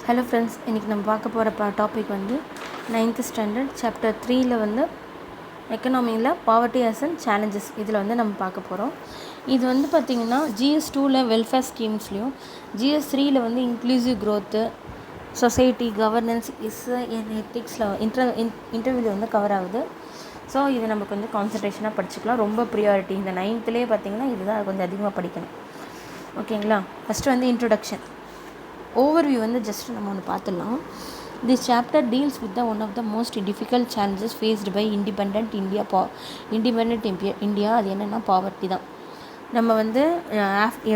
Hello friends, இன்றைக்கி நம்ம பார்க்க போகிற டாபிக் வந்து 9th ஸ்டாண்டர்ட் சாப்டர் 3ல் வந்து எக்கனாமியில் பாவர்ட்டி அஸ் அண்ட் சேலஞ்சஸ் இதில் வந்து நம்ம பார்க்க போகிறோம். இது வந்து பார்த்திங்கன்னா GS2ல் வெல்ஃபேர் ஸ்கீம்ஸ்லேயும் GS3ல் வந்து இன்க்ளூசிவ் க்ரோத்து, சொசைட்டி, கவர்னன்ஸ், எத்திக்ஸில் இன்டர்வியூவில் வந்து கவர் ஆகுது. ஸோ இது நம்ம கொஞ்சம் கான்சன்ட்ரேஷனாக படிச்சுக்கலாம். ரொம்ப ப்ரியாரிட்டி இந்த 9th பார்த்திங்கன்னா இதுதான் கொஞ்சம் அதிகமாக படிக்கணும். ஓகேங்களா? ஃபஸ்ட்டு வந்து இன்ட்ரொடக்ஷன் ஓவர்வியூ வந்து ஜஸ்ட் நம்ம ஒன்று பார்த்துடலாம். This chapter deals with one of the most difficult challenges faced by independent India. அது என்னென்னா பாவர்ட்டி தான். நம்ம வந்து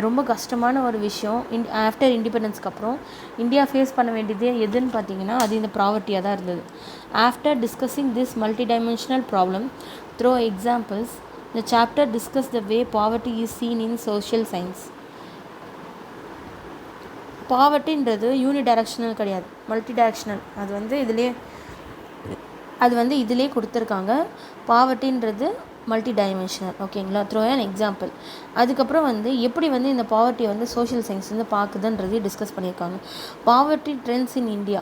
ரொம்ப கஷ்டமான ஒரு விஷயம். ஆஃப்டர் இண்டிபெண்டன்ஸ்க்கு அப்புறம் இந்தியா ஃபேஸ் பண்ண வேண்டியது எதுன்னு பார்த்தீங்கன்னா அது இந்த ப்ராவர்ட்டியாக தான் இருந்தது. After discussing this multi dimensional problem through examples, the chapter discuss the way poverty is seen in social science. பாவர்ட்டின்றது யூனிடைரக்ஷனல் கிடையாது, மல்டி டைரக்ஷனல். அது வந்து இதிலே கொடுத்துருக்காங்க. பாவர்ட்டின்றது மல்டி டைமென்ஷனல். ஓகேங்களா? Through an example. அதுக்கப்புறம் வந்து எப்படி வந்து இந்த பாவர்ட்டியை வந்து சோஷியல் சயின்ஸ் வந்து பார்க்குதுன்றதையும் டிஸ்கஸ் பண்ணியிருக்காங்க. Poverty trends in India.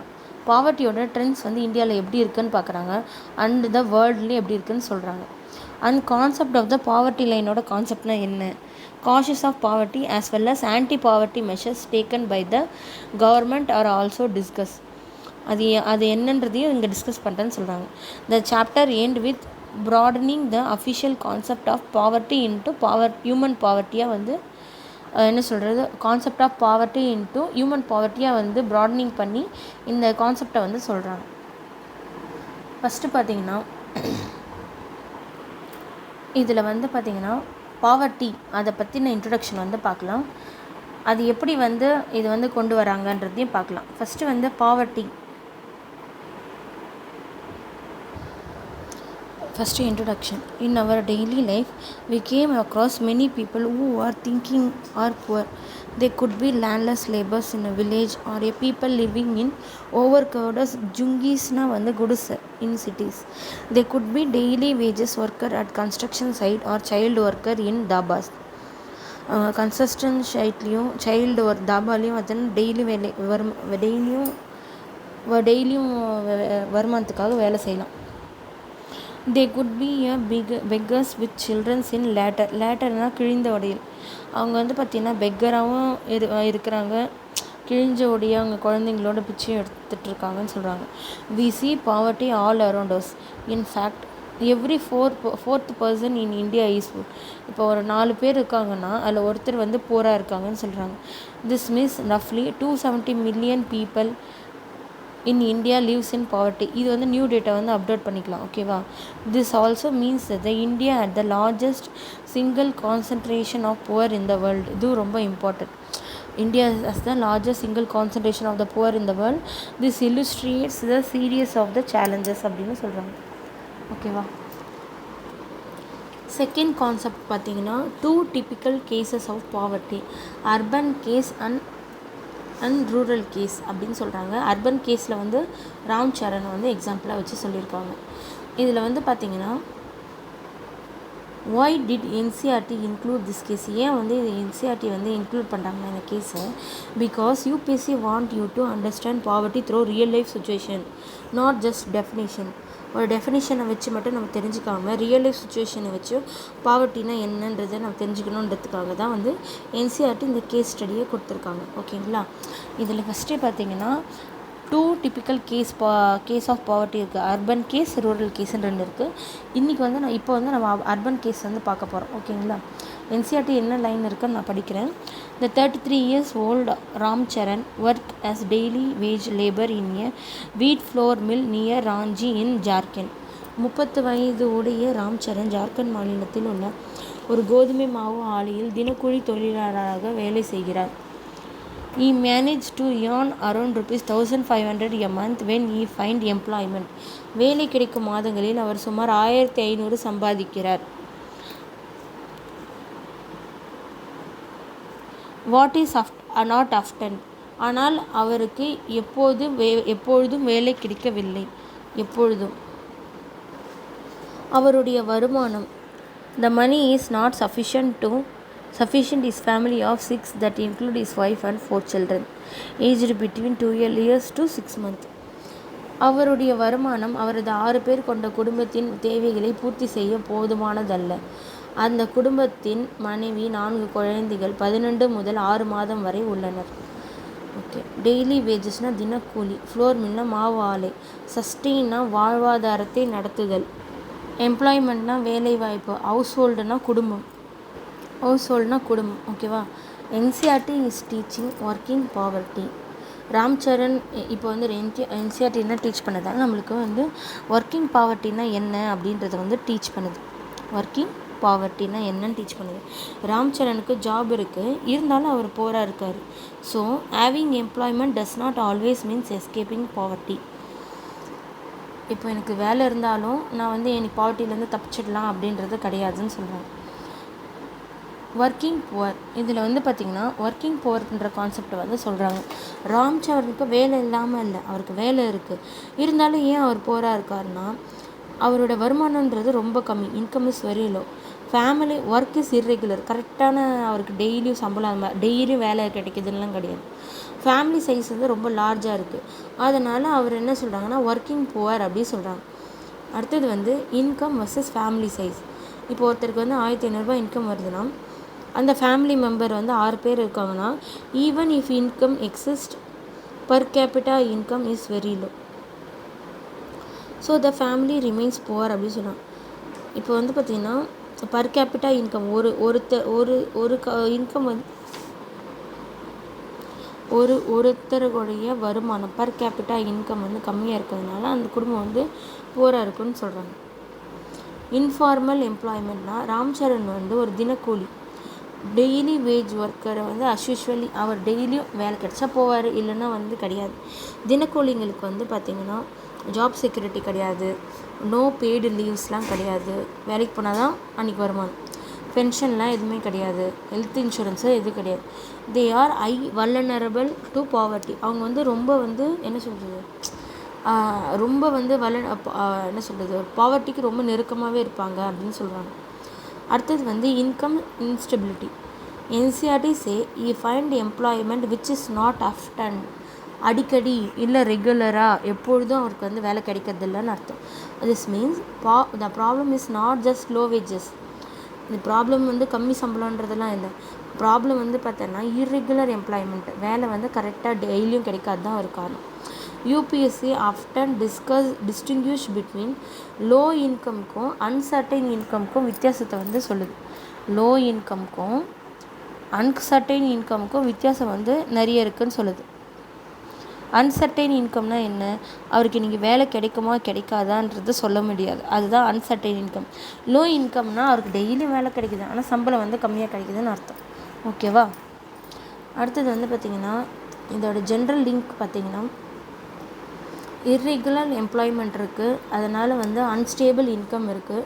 பாவர்ட்டியோட ட்ரெண்ட்ஸ் வந்து இந்தியாவில் எப்படி இருக்குதுன்னு பார்க்குறாங்க. அண்ட் த வேர்ல்ட்லேயும் எப்படி இருக்குதுன்னு சொல்கிறாங்க. And concept of the poverty லைனோட கான்செப்ட்னா என்ன, causes of poverty as well as anti-poverty measures taken by the government are also discussed. அது என்னன்றதையும் இங்கே டிஸ்கஸ் பண்ணுறேன்னு சொல்கிறாங்க. The chapter end with broadening the official concept of poverty into human poverty-யாக வந்து என்ன சொல்கிறது, concept of poverty into human பாவர்ட்டியாக வந்து broadening பண்ணி இந்த கான்செப்டை வந்து சொல்கிறாங்க. ஃபஸ்ட்டு பார்த்திங்கன்னா இதில் வந்து பார்த்திங்கன்னா பாவர்ட்டி அதை பற்றின இன்ட்ரொடக்ஷன் வந்து பார்க்கலாம். அது எப்படி வந்து இது வந்து கொண்டு வராங்கன்றதையும் பார்க்கலாம். ஃபஸ்ட்டு வந்து poverty. First introduction. In our daily life we came across many people who are thinking are poor. They could be landless laborers in a village or a people living in overcrowded jungiesna வந்து குடிசை in cities. They could be daily wages worker at construction site or child worker in dabas. Construction சைட்லேயும் child ஒரு தாபாலையும் பார்த்தீங்கன்னா டெய்லியும் வருமானத்துக்காக வேலை செய்யலாம். They could be a beggars with children in லேட்டர்னா கிழிந்த உடையில். அவங்க வந்து பார்த்திங்கன்னா பெக்கராகவும் இருக்கிறாங்க, கிழிஞ்ச உடைய அவங்க குழந்தைங்களோட பிச்சையும் எடுத்துகிட்ருக்காங்கன்னு சொல்கிறாங்க. We see poverty all around us. In fact, every fourth person in India is poor. இப்போ ஒரு 4 பேர் இருக்காங்கன்னா அதில் ஒருத்தர் வந்து போராக இருக்காங்கன்னு சொல்கிறாங்க. This means roughly 270 million people in India lives in poverty. இது வந்து நியூ டேட்டா வந்து அப்டேட் பண்ணிக்கலாம். ஓகேவா? This also means that the India had the largest single concentration of poor in the world. இது ரொம்ப important. India has the largest single concentration of the poor in the world. This illustrates the series of the challenges அப்படின்னு சொல்கிறாங்க. ஓகேவா? Second concept பார்த்திங்கன்னா 2 typical cases of poverty, urban case and rural case அப்படின்னு சொல்கிறாங்க. Urban கேஸில் வந்து ராம் சரண் வந்து எக்ஸாம்பிளாக வச்சு சொல்லியிருக்காங்க. இதில் வந்து பார்த்திங்கன்னா why did NCERT include this case? ஏன் வந்து இது NCERT வந்து இன்க்ளூட் பண்ணுறாங்கன்னா இந்த கேஸை, because UPSC want you to understand poverty through real life situation, not just definition. ஒரு டெஃபினிஷனை வச்சு மட்டும் நம்ம தெரிஞ்சுக்காமல் ரியல் லைஃப் சுச்சுவேஷனை வச்சு பாவர்ட்டினா என்னன்றதை நம்ம தெரிஞ்சுக்கணுன்றதுக்காக தான் வந்து NCERT இந்த கேஸ் ஸ்டடியை கொடுத்துருக்காங்க. ஓகேங்களா? இதில் ஃபஸ்ட்டே பார்த்தீங்கன்னா 2 typical கேஸ் ஆஃப் பாவர்ட்டி இருக்குது. அர்பன் கேஸ், ரூரல் கேஸ்ன்னு 2 இருக்குது. இன்றைக்கி வந்து நம்ம அர்பன் கேஸ் வந்து பார்க்க போகிறோம். ஓகேங்களா? NCERT என்ன லைன் இருக்குன்னு நான் படிக்கிறேன். The 33 years old Ram Charan worked as daily wage labor in a wheat flour mill near Ranchi in Jharkhand. 30 வயது உடைய ராம் சரண் ஜார்க்கண்ட் மாநிலத்தில் உள்ள ஒரு கோதுமை மாவு ஆலையில் தினக்கூலி தொழிலாளராக வேலை செய்கிறார். He managed to earn around ₹1,500 a month when he find employment. வேலை கிடைக்கும் மாதங்களில் அவர் சுமார் 1,500 சம்பாதிக்கிறார். What is not often. ஆனால் அவருக்கு எப்பொழுதும் வேலை கிடைக்கவில்லை. எப்பொழுதும் அவருடைய வருமானம், the money is not sufficient to Sufficient is family of 6 that include his wife and 4 children aged between 12 years to 6 months. அவருடைய வருமானம் அவரது 6 பேர் கொண்ட குடும்பத்தின் தேவைகளை பூர்த்தி செய்ய போதுமானதல்ல. அந்த குடும்பத்தின் மனைவி 4 குழந்தைகள் 12 முதல் 6 மாதம் வரை உள்ளனர். ஓகே. டெய்லி வேஜஸ்னால் தினக்கூலி. ஃப்ளோர் மில்னா மாவு ஆலை. சஸ்டெயின்னா வாழ்வாதாரத்தை நடத்துதல். எம்ப்ளாய்மெண்ட்னா வேலைவாய்ப்பு. ஹவுஸ்ஹோல்டுனா குடும்பம். ஓகேவா. NCERT is teaching working poverty. Ram Charan இப்போ வந்து என்சிஆர்டி என்ன டீச் பண்ணதால் நம்மளுக்கு வந்து ஒர்க்கிங் பாவர்ட்டினா என்ன அப்படின்றத வந்து டீச் பண்ணுது. ஒர்க்கிங் பாவர்ட்டினா என்னன்னு டீச் பண்ணுது. ராம்சரனுக்கு ஜாப் இருக்குது, இருந்தாலும் அவர் போராக இருக்கார். So having employment does not always means escaping poverty. இப்போ எனக்கு வேலை இருந்தாலும் நான் வந்து எனக்கு பாவர்ட்டிலேருந்து தப்பிச்சிடலாம் அப்படின்றது கிடையாதுன்னு சொல்கிறேன். ஒர்க்கிங் புவர், இதில் வந்து பார்த்திங்கன்னா ஒர்க்கிங் புவர்ன்ற கான்செப்டை வந்து சொல்கிறாங்க. ராம்சரனுக்கு வேலை இல்லாமல் இல்லை, அவருக்கு வேலை இருக்குது, இருந்தாலும் ஏன் அவர் போராக இருக்காருன்னா அவரோட வருமானன்றது ரொம்ப கம்மி. Income is very low. Family work is irregular. கரெக்டான அவருக்கு டெய்லியும் சம்பளம் டெய்லியும் வேலை கிடைக்குதுன்னெலாம் கிடையாது. ஃபேமிலி சைஸ் வந்து ரொம்ப லார்ஜாக இருக்குது. அதனால் அவர் என்ன சொல்கிறாங்கன்னா ஒர்க்கிங் புவர் அப்படி சொல்கிறாங்க. அடுத்தது வந்து இன்கம் வர்சஸ் ஃபேமிலி சைஸ். இப்போ ஒருத்தருக்கு வந்து 1500 இன்கம் வருதுன்னா அந்த ஃபேமிலி மெம்பர் வந்து 6 பேர் இருக்காங்கன்னா even if income exist per capita income is very low. So the family remains poor அப்படின்னு சொன்னாங்க. இப்போ வந்து பார்த்திங்கன்னா பர் கேபிட்டா இன்கம் இன்கம் வந்து ஒருத்தருடைய வருமானம் பர் கேபிட்டா இன்கம் வந்து கம்மியாக இருக்கிறதுனால அந்த குடும்பம் வந்து புவராக இருக்குன்னு சொல்கிறாங்க. இன்ஃபார்மல் எம்ப்ளாய்மெண்ட்னா ராம்சரண் வந்து ஒரு தினக்கூலி டெய்லி வேஜ் ஒர்க்கரை வந்து அஸ்யூஷுவலி அவர் டெய்லியும் வேலை கிடச்சா போவார், இல்லைன்னா வந்து கிடையாது. தினக்கூலிங்களுக்கு வந்து பார்த்திங்கன்னா ஜாப் செக்யூரிட்டி கிடையாது, நோ பெய்டு லீவ்ஸ்லாம் கிடையாது, வேலைக்கு போனால் தான் அன்றைக்கி வருமானம், பென்ஷன்லாம் எதுவுமே கிடையாது, ஹெல்த் இன்சூரன்ஸு எதுவும் கிடையாது. They are vulnerable to poverty. அவங்க வந்து ரொம்ப வந்து என்ன சொல்கிறது ரொம்ப வந்து என்ன சொல்கிறது பாவர்ட்டிக்கு ரொம்ப நெருக்கமாகவே இருப்பாங்க அப்படின்னு சொல்கிறாங்க. அடுத்தது வந்து income instability. NCERT say you find employment which is not often. அடிக்கடி இல்லை ரெகுலராக எப்பொழுதும் அவருக்கு வந்து வேலை கிடைக்கிறதில்லன்னு அர்த்தம். This means the problem is not just low wages. இந்த ப்ராப்ளம் வந்து கம்மி சம்பளன்றதெல்லாம் இல்லை. ப்ராப்ளம் வந்து பார்த்தோன்னா இர்ரெகுலர் எம்ப்ளாய்மெண்ட், வேலை வந்து கரெக்டாக டெய்லியும் கிடைக்காது தான் ஒரு காரணம். UPSC often distinguish between low இன்கம்க்கும் அன்சர்டைன் இன்கம்க்கும் வித்தியாசத்தை வந்து சொல்லுது. லோ இன்கம்க்கும் அன்சர்டைன் இன்கம்க்கும் வித்தியாசம் வந்து நிறைய இருக்குதுன்னு சொல்லுது. அன்சர்டைன் இன்கம்னா என்ன? அவருக்கு இன்றைக்கி வேலை கிடைக்குமா கிடைக்காதான்றது சொல்ல முடியாது, அதுதான் அன்சர்டைன் இன்கம். லோ இன்கம்னா அவருக்கு டெய்லியும் வேலை கிடைக்குது, ஆனால் சம்பளம் வந்து கம்மியாக கிடைக்குதுன்னு அர்த்தம். ஓகேவா. அடுத்தது வந்து பார்த்திங்கன்னா இதோட ஜென்ரல் லிங்க் பார்த்திங்கன்னா இர்ரெகுலர் எம்ப்ளாய்மெண்ட் இருக்குது, அதனால் வந்து அன்ஸ்டேபிள் இன்கம் இருக்குது.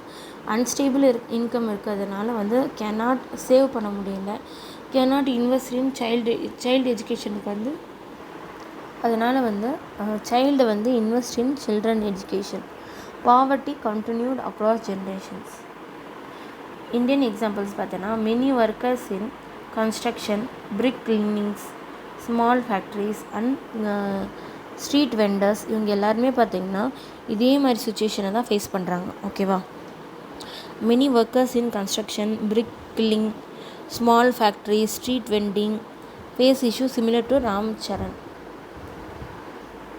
அன்ஸ்டேபிள் இன்கம் இருக்கிறதுனால வந்து கேனாட் சேவ் பண்ண முடியல, கேனாட் இன்வெஸ்ட் இன் சைல்டு எஜுகேஷனுக்கு வந்து அதனால் வந்து சைல்டு வந்து invest in children education. Poverty continued across generations. Indian examples பார்த்தோன்னா many workers in construction, brick cleanings, small factories and street vendors, இவங்க எல்லாருமே பார்த்திங்கன்னா இதே மாதிரி சுச்சுவேஷனை தான் ஃபேஸ் பண்ணுறாங்க. ஓகேவா. Many workers in construction, brick killing, small factory, street vending face issue similar to Ramsaran.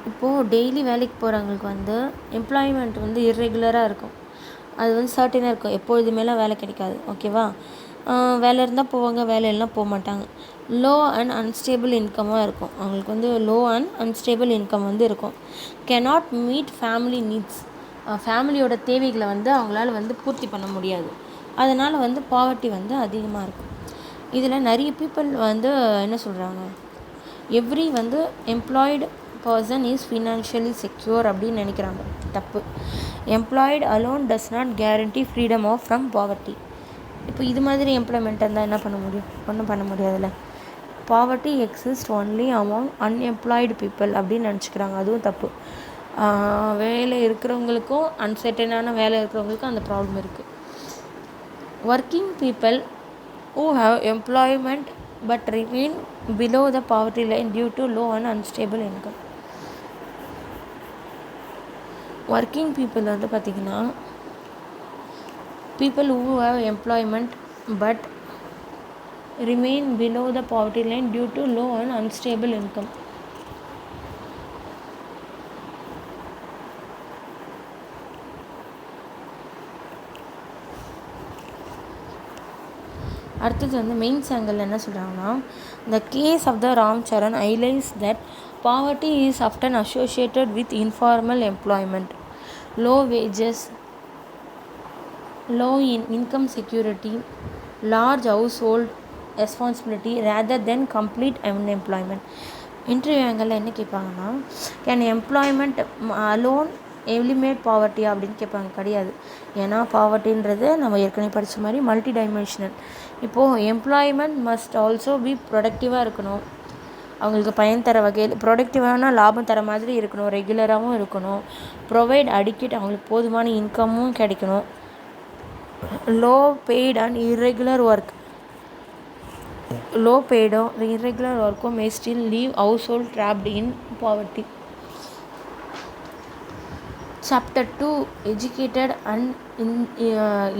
இப்போது டெய்லி வேலைக்கு போகிறவங்களுக்கு வந்து எம்ப்ளாய்மெண்ட் வந்து இர்ரெகுலராக இருக்கும், அது வந்து சர்டனாக இருக்கும், எப்பொழுதுமேலாம் வேலை கிடைக்காது. ஓகேவா. வேலை இருந்தால் போவாங்க, வேலை இல்லைனா போக மாட்டாங்க. லோ அண்ட் அன்ஸ்டேபிள் இன்கமாக இருக்கும், அவங்களுக்கு வந்து லோ அண்ட் அன்ஸ்டேபிள் இன்கம் வந்து இருக்கும். கேனாட் மீட் ஃபேமிலி நீட்ஸ், ஃபேமிலியோட தேவைகளை வந்து அவங்களால வந்து பூர்த்தி பண்ண முடியாது, அதனால் வந்து பாவர்ட்டி வந்து அதிகமாக இருக்கும். இதில் நிறைய பீப்புள் வந்து என்ன சொல்கிறாங்க, எவ்ரி வந்து employed person is financially secure அப்படின்னு நினைக்கிறாங்க. தப்பு. Employed alone does not guarantee freedom off from poverty. இப்போ இது மாதிரி எம்ப்ளாய்மெண்ட் இருந்தால் என்ன பண்ண முடியும்? ஒன்றும் பண்ண முடியாதுல்ல. Poverty exist only among unemployed people அப்படின்னு நினச்சிக்கிறாங்க, அதுவும் தப்பு. வேலை இருக்கிறவங்களுக்கும் அன்சர்டனான வேலை இருக்கிறவங்களுக்கும் அந்த ப்ராப்ளம் இருக்குது. Working people who have employment but remain below the poverty line due to low and unstable income. Working people வந்து பார்த்திங்கன்னா people who have employment but remain below the poverty line due to low and unstable income. அடுத்தது வந்து mains angle என்ன சொல்கிறாங்கன்னா, the case of the Ram Charan highlights that poverty is often associated with informal employment, low wages, low income security, large household responsibility rather than complete unemployment. Interview ஆங்கிளில் என்ன கேட்பாங்கன்னா, can employment alone eliminate poverty அப்படின்னு கேட்பாங்க. கிடையாது. ஏன்னா பாவர்ட்டின்றது நம்ம ஏற்கனவே படித்த மாதிரி மல்டி டைமென்ஷனல். இப்போது எம்ப்ளாய்மெண்ட் மஸ்ட் ஆல்சோ பி ப்ரொடக்டிவாக இருக்கணும், அவங்களுக்கு பயன் தர வகையில் ப்ரொடக்டிவான லாபம் தர மாதிரி இருக்கணும், ரெகுலராகவும் இருக்கணும், ப்ரொவைட் அடிக்கேட் அவங்களுக்கு போதுமான இன்கமும் கிடைக்கணும், low paid and irregular work low paid or irregular work may still leave household trapped in poverty. Chapter 2 educated and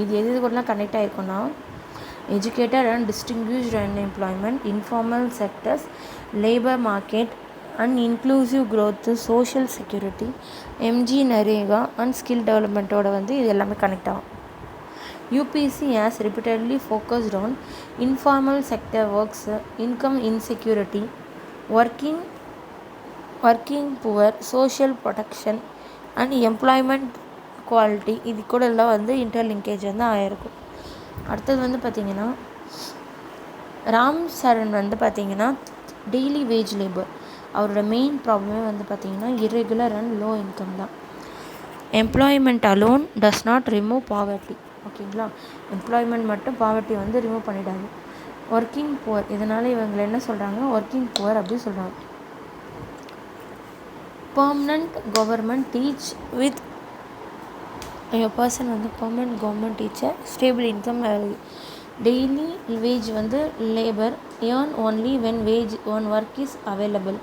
இது எது கூட connect ஆகிருக்குன்னா, educated and distinguished unemployment, informal sectors, labor market and inclusive growth, social security, MG NREGA and skill developmentோட வந்து இது எல்லாமே connect ஆகும். UPSC has repeatedly focused on informal sector works, income insecurity, working poor, social protection and employment quality. இது கூட எல்லாம் வந்து இன்டர்லிங்கேஜ் வந்து ஆகிருக்கும். அடுத்தது வந்து பார்த்திங்கன்னா, ராம் சரண் வந்து பார்த்திங்கன்னா டெய்லி வேஜ் லேபர். அவரோட மெயின் ப்ராப்ளமே வந்து பார்த்திங்கன்னா இர்ரெகுலர் அண்ட் லோ இன்கம் தான். Employment alone does not remove poverty. ஓகேங்களா, எம்ப்ளாய்மெண்ட் மட்டும் பாவர்ட்டி வந்து ரிமூவ் பண்ணிடாது. ஒர்க்கிங் புவர், இதனால் இவங்களை என்ன சொல்கிறாங்க, ஒர்க்கிங் புவர் அப்படின்னு சொல்கிறாங்க. Permanent government teach with person வந்து permanent government teacher stable income, daily wage வந்து labour earn only when wage one work is available,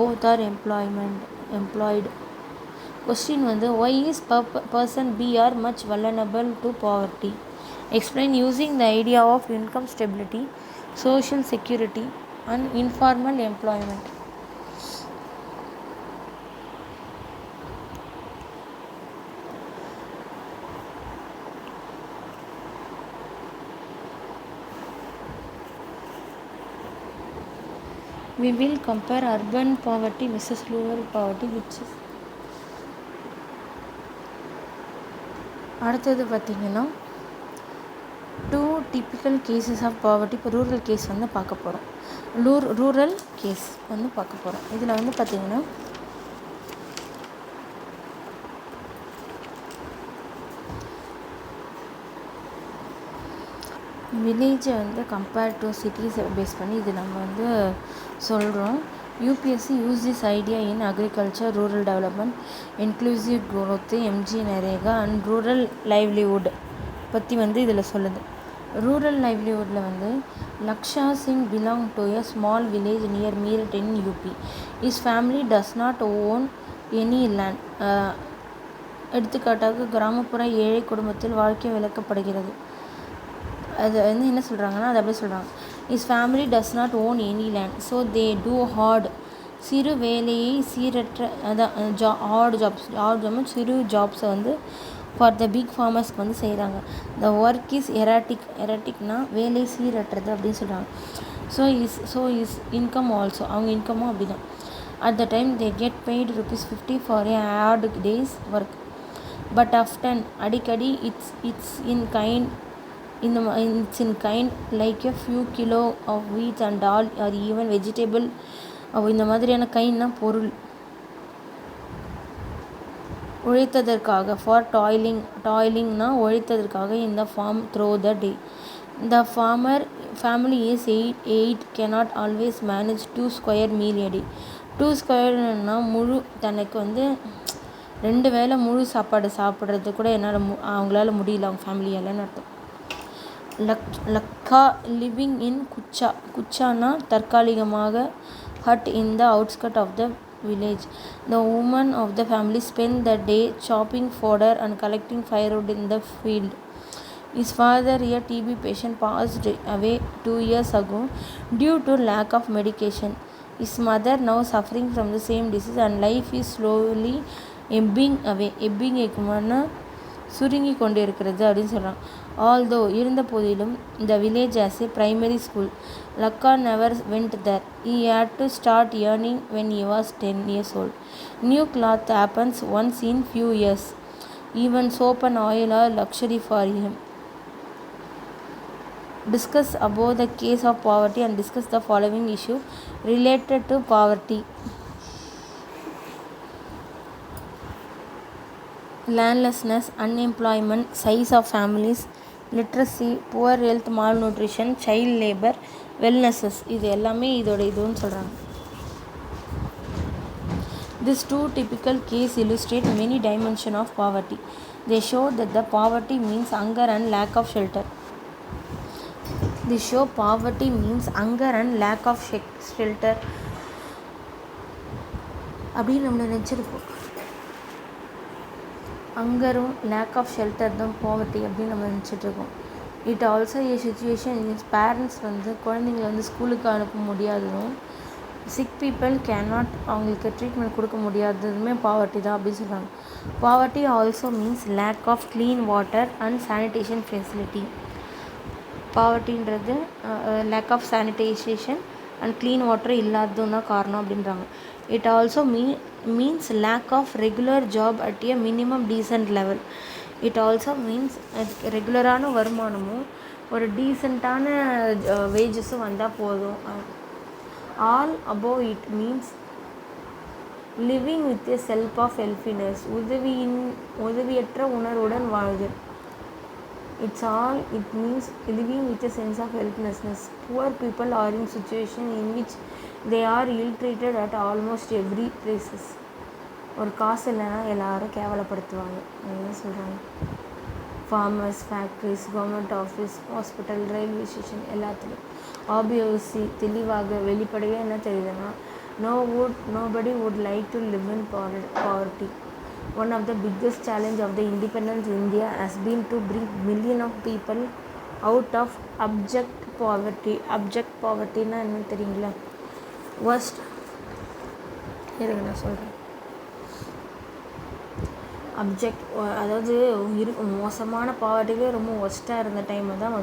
both are employed. Question வந்து why is person B are much vulnerable to poverty? Explain using the idea of income stability, social security and informal employment. We will compare urban poverty versus rural poverty, which is அடுத்தது பார்த்திங்கன்னா 2 typical cases of poverty. இப்போ rural case வந்து பார்க்க போகிறோம். Rural case வந்து பார்க்க போகிறோம். இதில் வந்து பார்த்திங்கன்னா வில்லேஜை வந்து கம்பேர் டு சிட்டிஸை பேஸ் பண்ணி இது நம்ம வந்து சொல்கிறோம். UPSC use this idea in agriculture, rural development, inclusive growth, MG NREGA and rural livelihood பற்றி வந்து இதில் சொல்லுது. ரூரல் லைவ்லிவுட்டில் வந்து Laksha Singh belong to a small village near Meerut in UP. His family does not own any land. எடுத்துக்காட்டாக கிராமப்புற ஏழை குடும்பத்தில் வாழ்க்கை விளக்கப்படுகிறது. அது வந்து என்ன சொல்கிறாங்கன்னா, அது அப்படியே சொல்கிறாங்க. Is family does not own any land so they do hard, சிறு வேலையை சீரற்ற, அதான் ஹார்ட் ஜாப்ஸ் சிறு ஜாப்ஸை வந்து ஃபார் த பிக் ஃபார்மர்ஸ்க்கு வந்து செய்கிறாங்க. த ஒர்க் இஸ் எராட்டிக்னா வேலை சீரற்றது அப்படின்னு சொல்கிறாங்க. ஸோ இஸ் இன்கம் ஆல்சோ, அவங்க இன்கமும் அப்படி தான். At the time they get paid ₹50 for a hard days work, but often அடிக்கடி it's in kind like a few kilo of wheat and all or even vegetable. இந்த மாதிரியான கைண்ட்னா பொருள். உழைத்ததற்காக, ஃபார் டாய்லிங்னா உழைத்ததற்காக, இந்த farm through the day. The family is eight cannot always manage 2 square meal a day. 2 ஸ்கொயர்னா முழு, தனக்கு வந்து 2 வேளை முழு சாப்பாடு சாப்பிட்றது கூட அவங்களால முடியல, அவங்க ஃபேமிலியாலன்னு அர்த்தம். லக்கா லிவிங் இன் குச்சானா தற்காலிகமாக hut in the outskirts of the village. The women of the family spend the day chopping fodder and collecting firewood in the field. His father, a TB patient, passed away 2 years ago due to lack of medication. His mother now suffering from the same disease and life is slowly ebbing away. ebbing சுருங்கி கொண்டிருக்கிறது அப்படின்னு சொல்கிறான். Although இருந்த போதிலும் the village has a primary school. Lakka never went there. He had to start earning when he was 10 years old. New cloth happens once in few years. Even soap and oil are luxury for him. Discuss about the case of poverty and discuss the following issue related to poverty. Landlessness, unemployment, size of families, literacy, poor health, malnutrition, child labor, wellnesses. இது எல்லாமே இதுன்னு சொல்கிறாங்க. These two typical cases illustrate many dimensions of poverty. They show that the poverty means hunger and lack of shelter. அப்படின்னு நம்ம நினச்சிருப்போம். ஹங்கரும் lack of shelter தான் poverty அப்படின்னு நம்ம நினச்சிட்ருக்கோம். It also a situation means parents குழந்தைங்களை ஸ்கூலுக்கு அனுப்ப முடியாததும், சிக் பீப்புள் கேனாட் அவங்களுக்கு ட்ரீட்மெண்ட் கொடுக்க முடியாததுமே பாவர்ட்டி தான் அப்படின்னு சொல்கிறாங்க. Poverty also means lack of clean water and sanitation facility. பாவர்ட்டின்றது lack of sanitisation and clean water இல்லாததும் தான் காரணம் அப்படின்றாங்க. It also means lack of regular job at a minimum decent level. It also means ரெகுலரான வருமானமும் ஒரு டீசெண்டான வேஜஸும் வந்தால் போதும். All above it means living with a self of helplessness, உதவியற்ற உணர்வுடன் வாழ்தல். It means living with a sense of helplessness. Poor people are in situation in which they are ill-treated at almost every places. ஒரு காசு இல்லைன்னா எல்லாரும் கேவலப்படுத்துவாங்க. என்ன சொல்கிறாங்க? Farmers, factories, government office, hospital, railway station எல்லாத்துலேயும் ஆப்வியஸ்லி தெளிவாக வெளிப்படையாக என்ன தெரியுதுன்னா, nobody would like to live in poverty. One of the biggest challenge of the independent India has been to bring million of people out of abject poverty. Abject poverty na enna theriyala? Worst irunga na solren. Object அதாவது மோசமான பாவர்ட்டிலே ரொம்ப ஒஸ்ட்டாக இருந்த டைமை தான்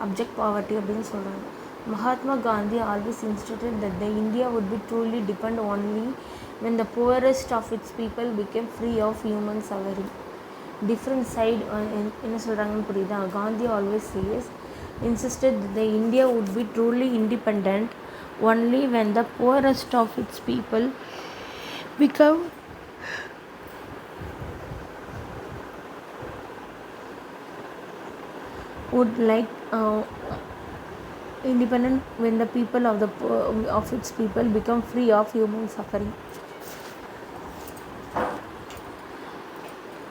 object poverty அப்படின்னு சொல்கிறாங்க. Mahatma Gandhi always insisted that the India would be truly depend only when the poorest of its people became free of human suffering. Different side என்ன சொல்கிறாங்கன்னு புரியுதா? Gandhi always insisted that the India would be truly independent only when the poorest of its people become would like independent when the people of its people become free of human suffering.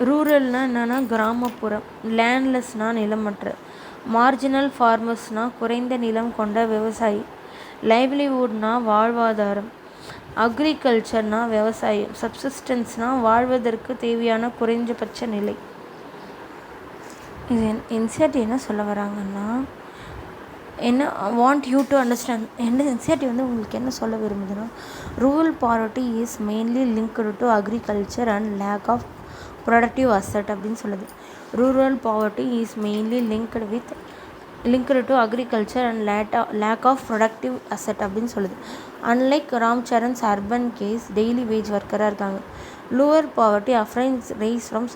ரூரல்னால் என்னென்னா கிராமப்புறம், லேண்ட்லெஸ்னால் நிலமற்ற, marginal ஃபார்மர்ஸ்னால் குறைந்த நிலம் கொண்ட விவசாயி, லைவ்லிவுட்னால் வாழ்வாதாரம், அக்ரிகல்ச்சர்னால் விவசாயம், சப்சிஸ்டன்ஸ்னால் வாழ்வதற்கு தேவையான குறைஞ்சபட்ச நிலை. இது என்சிஆர்டி என்ன சொல்ல வராங்கன்னா, என்ன வாண்ட் யூ டு அண்டர்ஸ்டாண்ட், என்ன என்சிஆர்டி உங்களுக்கு என்ன சொல்ல விரும்புதுன்னா, rural poverty is mainly linked to agriculture and lack of productive asset அப்படின்னு சொல்லுது. Rural poverty is mainly linked to agriculture and lack of productive asset அப்படின்னு சொல்லுது. Unlike Ramcharan's urban case daily wage ஒர்க்கராக இருக்காங்க. Lower poverty often rise from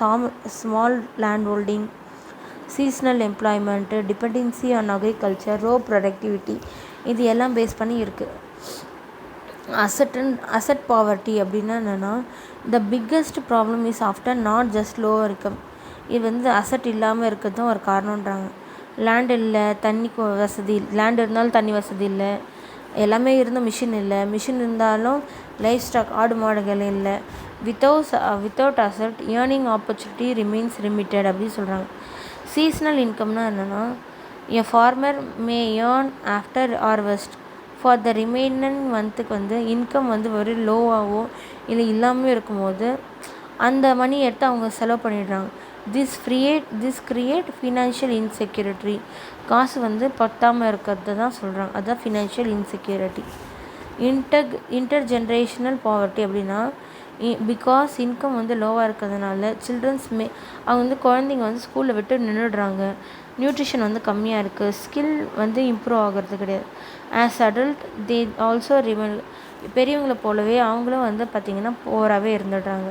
small land holding, seasonal employment, dependency on agriculture, low productivity, இது எல்லாம் base பண்ணி இருக்குது. Asset poverty அப்படின்னா என்னென்னா, the biggest problem is after not just lower income. இது asset இல்லாமல் இருக்கிறது தான் ஒரு காரணன்றாங்க. லேண்ட் இல்லை, தண்ணி வசதி, லேண்ட் இருந்தாலும் தண்ணி வசதி இல்லை, எல்லாமே இருந்த மிஷின் இல்லை, மிஷின் இருந்தாலும் லைஃப் ஸ்டாக் ஆடு மாடுகள் இல்லை. Without asset earning opportunity remains limited அப்படின்னு சொல்கிறாங்க. சீஸ்னல் இன்கம்னா என்னென்னா, A farmer may earn after harvest. For the remaining மந்த்துக்கு வந்து இன்கம் வந்து வெறும் லோவாகவோ இல்லை இல்லாமல் இருக்கும்போது அந்த மணி எடுத்து அவங்க செலவு பண்ணிடுறாங்க. This create financial insecurity. காசு வந்து பத்தாமல் இருக்கிறது தான் சொல்கிறாங்க. அதுதான் financial insecurity. Inter generational poverty அப்படின்னா பிகாஸ் இன்கம் வந்து லோவாக இருக்கிறதுனால அவங்க வந்து குழந்தைங்க வந்து ஸ்கூலில் விட்டு நின்றுடுறாங்க. நியூட்ரிஷன் வந்து கம்மியாக இருக்குது. ஸ்கில் வந்து இம்ப்ரூவ் ஆகிறது கிடையாது. ஆஸ் அடல்ட் தே ஆல்சோ பெரியவங்களை போலவே அவங்களும் வந்து பார்த்திங்கன்னா போராகவே இருந்துடுறாங்க.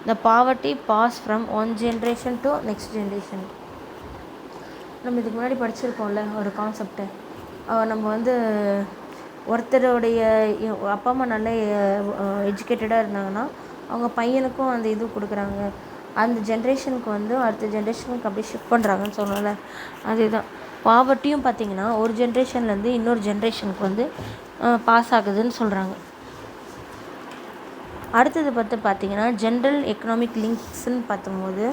The poverty pass from one generation to next generation. நம்ம இதுக்கு முன்னாடி படிச்சிருக்கோம்ல ஒரு கான்செப்டு. நம்ம வந்து ஒருத்தருடைய அப்பா அம்மா நல்ல எஜுகேட்டடாக இருந்தாங்கன்னா அவங்க பையனுக்கும் அந்த இது கொடுக்குறாங்க. அந்த ஜென்ரேஷனுக்கு வந்து அடுத்த ஜென்ரேஷனுக்கு அப்படியே ஷிஃப்ட் பண்ணுறாங்கன்னு சொன்னோம்ல, அதுதான் பாவர்ட்டியும் பார்த்திங்கன்னா ஒரு ஜென்ரேஷன்லேருந்து இன்னொரு ஜென்ரேஷனுக்கு வந்து பாஸ் ஆகுதுன்னு சொல்கிறாங்க. அடுத்தது பார்த்திங்கன்னா ஜென்ரல் எக்கனாமிக் லிங்க்ஸ்ன்னு பார்க்கும்போது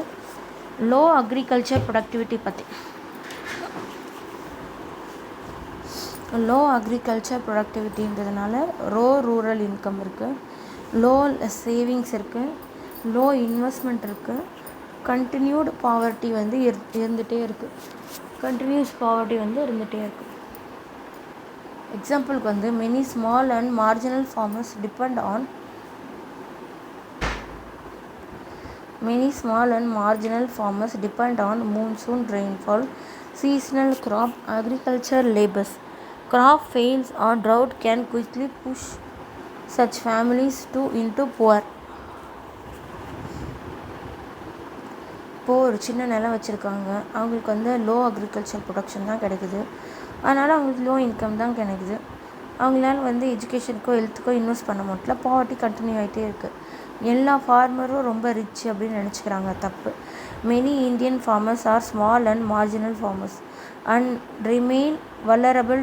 low agriculture productivity low agriculture ப்ரொடக்டிவிட்டின்றதுனால ரூரல் இன்கம் இருக்குது, லோ சேவிங்ஸ் இருக்குது, லோ இன்வெஸ்ட்மெண்ட் இருக்குது, கண்டினியூட் பாவர்ட்டி வந்து இருந்துகிட்டே இருக்குது. எக்ஸாம்பிளுக்கு வந்து many small and marginal farmers depend on monsoon rainfall, seasonal crop, agriculture labors. Crop fails or drought can quickly push such families into poor. இப்போது ஒரு சின்ன நிலம் வச்சுருக்காங்க, அவங்களுக்கு வந்து லோ அக்ரிகல்ச்சர் ப்ரொடக்ஷன் தான் கிடைக்குது, அதனால் அவங்களுக்கு லோ இன்கம் தான் கிடைக்குது. அவங்களால வந்து எஜுகேஷனுக்கோ ஹெல்த்துக்கோ இன்வெஸ்ட் பண்ண முடியல. பாவர்ட்டி கண்டினியூ ஆகிட்டே இருக்குது. எல்லா ஃபார்மரும் ரொம்ப ரிச் அப்படின்னு நினச்சிக்கிறாங்க, தப்பு. Many Indian farmers R small and marginal farmers and remain vulnerable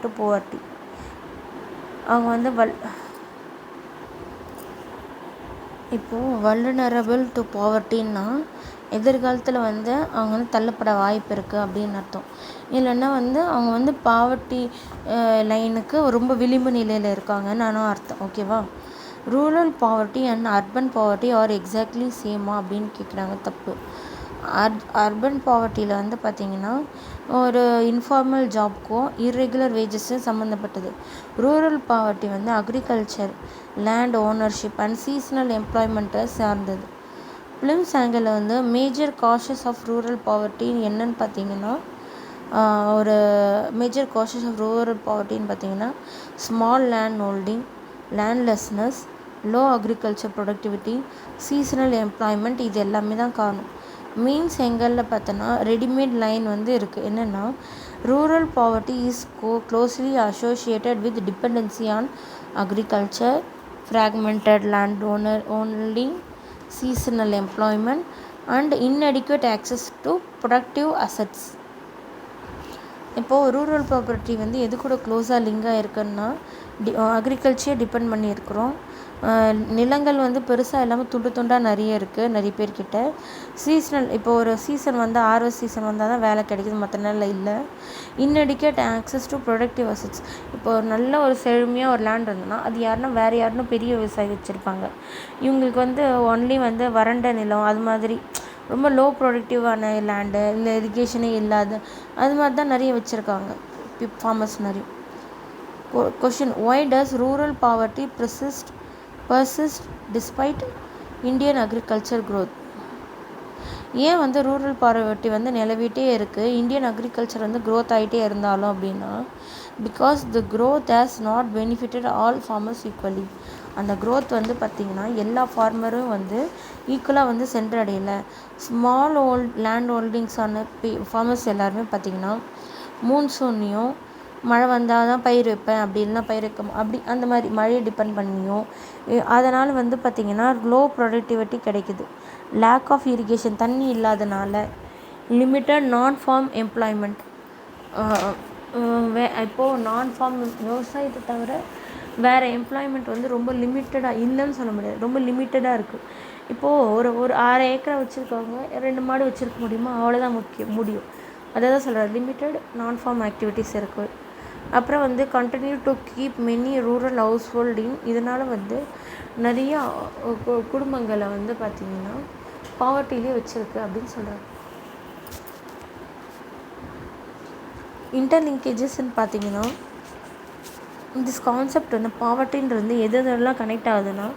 to poverty. அவங்க வந்து இப்போது வல்னரபிள் டு பாவர்ட்டின்னா எதிர்காலத்தில் வந்து அவங்க வந்து தள்ளப்பட வாய்ப்பு இருக்குது அப்படின்னு அர்த்தம். இல்லைன்னா வந்து அவங்க வந்து பாவர்ட்டி லைனுக்கு ரொம்ப விளிம்பு நிலையில் இருக்காங்கன்னு அர்த்தம். ஓகேவா? Rural poverty and urban poverty are exactly சேமா அப்படின்னு கேட்குறாங்க, தப்பு. அர்பன் பாவர்ட்டியில் வந்து பார்த்திங்கன்னா ஒரு இன்ஃபார்மல் ஜாப்க்கும் இர்ரெகுலர் வேஜஸும் சம்மந்தப்பட்டது. ரூரல் பாவர்ட்டி வந்து agriculture, land ownership and seasonal எம்ப்ளாய்மெண்ட்டை சார்ந்தது. பிலிம்ஸ் ஆங்கிளில் வந்து major causes of rural poverty என்னன்னு பார்த்தீங்கன்னா small land holding, landlessness, low agriculture productivity, seasonal employment, இது எல்லாமே தான் காரணம். மீன்ஸ் எங்களில் பார்த்தோன்னா ரெடிமேட் லைன் வந்து இருக்குது. என்னென்னா rural poverty is closely associated with dependency on agriculture, fragmented land holding, seasonal employment and inadequate access to productive assets. இப்போது ரூரல் ப்ராப்பர்ட்டி வந்து எது கூட க்ளோஸாக லிங்காக இருக்குன்னா அக்ரிகல்ச்சர் டிபெண்ட் பண்ணி இருக்கிறோம். நிலங்கள் வந்து பெருசாக இல்லாமல் துண்டாக நிறைய இருக்குது நிறைய பேர்கிட்ட. சீசனல், இப்போ ஒரு சீசன் வந்து ஹார்வெஸ்ட் சீசன் வந்தால் தான் வேலை கிடைக்குது, மற்ற நாளில் இல்லை. inadequate access to productive assets. இப்போ ஒரு நல்ல ஒரு செழுமையாக ஒரு லேண்ட் இருந்ததுன்னா அது வேறு யாருன்னா பெரிய விவசாயி வச்சுருப்பாங்க. இவங்களுக்கு வந்து ஒன்லி வந்து வறண்ட நிலம், அது மாதிரி ரொம்ப லோ ப்ரொடக்டிவான லேண்டு, இல்லை இரிகேஷனே இல்லாத அது மாதிரி தான் நிறைய வச்சுருக்காங்க ஃபார்மர்ஸ் நிறைய. Question: why does rural poverty persist despite Indian agriculture growth? ஏன் வந்து ரூரல் பாவர்ட்டி வந்து நிலவிட்டே இருக்குது, இந்தியன் அக்ரிகல்ச்சர் வந்து க்ரோத் ஆகிட்டே இருந்தாலும் அப்படின்னா because the growth has not benefited all farmers equally. அந்த க்ரோத் வந்து பார்த்திங்கன்னா எல்லா ஃபார்மரும் வந்து ஈக்குவலாக வந்து சென்றடையலை. ஸ்மால் லேண்ட் ஹோல்டிங்ஸான ஃபார்மர்ஸ் எல்லாருமே பார்த்திங்கன்னா மூன்சூன்லேயும் மழை வந்தால் தான் பயிர் வைப்பேன், அப்படி இல்லைனா பயிர் வைக்க அப்படி அந்த மாதிரி மழையை டிபெண்ட் பண்ணியும் அதனால் வந்து பார்த்திங்கன்னா லோ ப்ரொடக்டிவிட்டி கிடைக்குது. லேக் ஆஃப் இரிகேஷன், தண்ணி இல்லாதனால. லிமிட்டட் நான் ஃபார்ம் எம்ப்ளாய்மெண்ட். இப்போது நான் ஃபார்ம் விவசாயத்தை தவிர வேறு எம்ப்ளாய்மெண்ட் வந்து ரொம்ப லிமிட்டடாக இல்லைன்னு சொல்ல முடியாது, ரொம்ப லிமிட்டடாக இருக்குது. இப்போது ஒரு 6 ஏக்கரை வச்சுருக்கவங்க 2 மாடு வச்சுருக்க முடியுமா? அவ்வளோதான் முடியும். அதாவது சொல்கிறேன், லிமிட்டட் நான் ஃபார்ம் ஆக்டிவிட்டீஸ் இருக்குது. அப்புறம் வந்து continue to keep many rural house holding, இதனால் வந்து நிறையா குடும்பங்களை வந்து பார்த்திங்கன்னா பாவர்ட்டிலே வச்சுருக்கு அப்படின்னு சொல்கிறாங்க. இன்டர்லிங்கேஜஸ்ன்னு பார்த்தீங்கன்னா திஸ் கான்செப்ட் வந்து பாவர்ட்டின்றது எதெல்லாம் கனெக்ட் ஆகுதுன்னா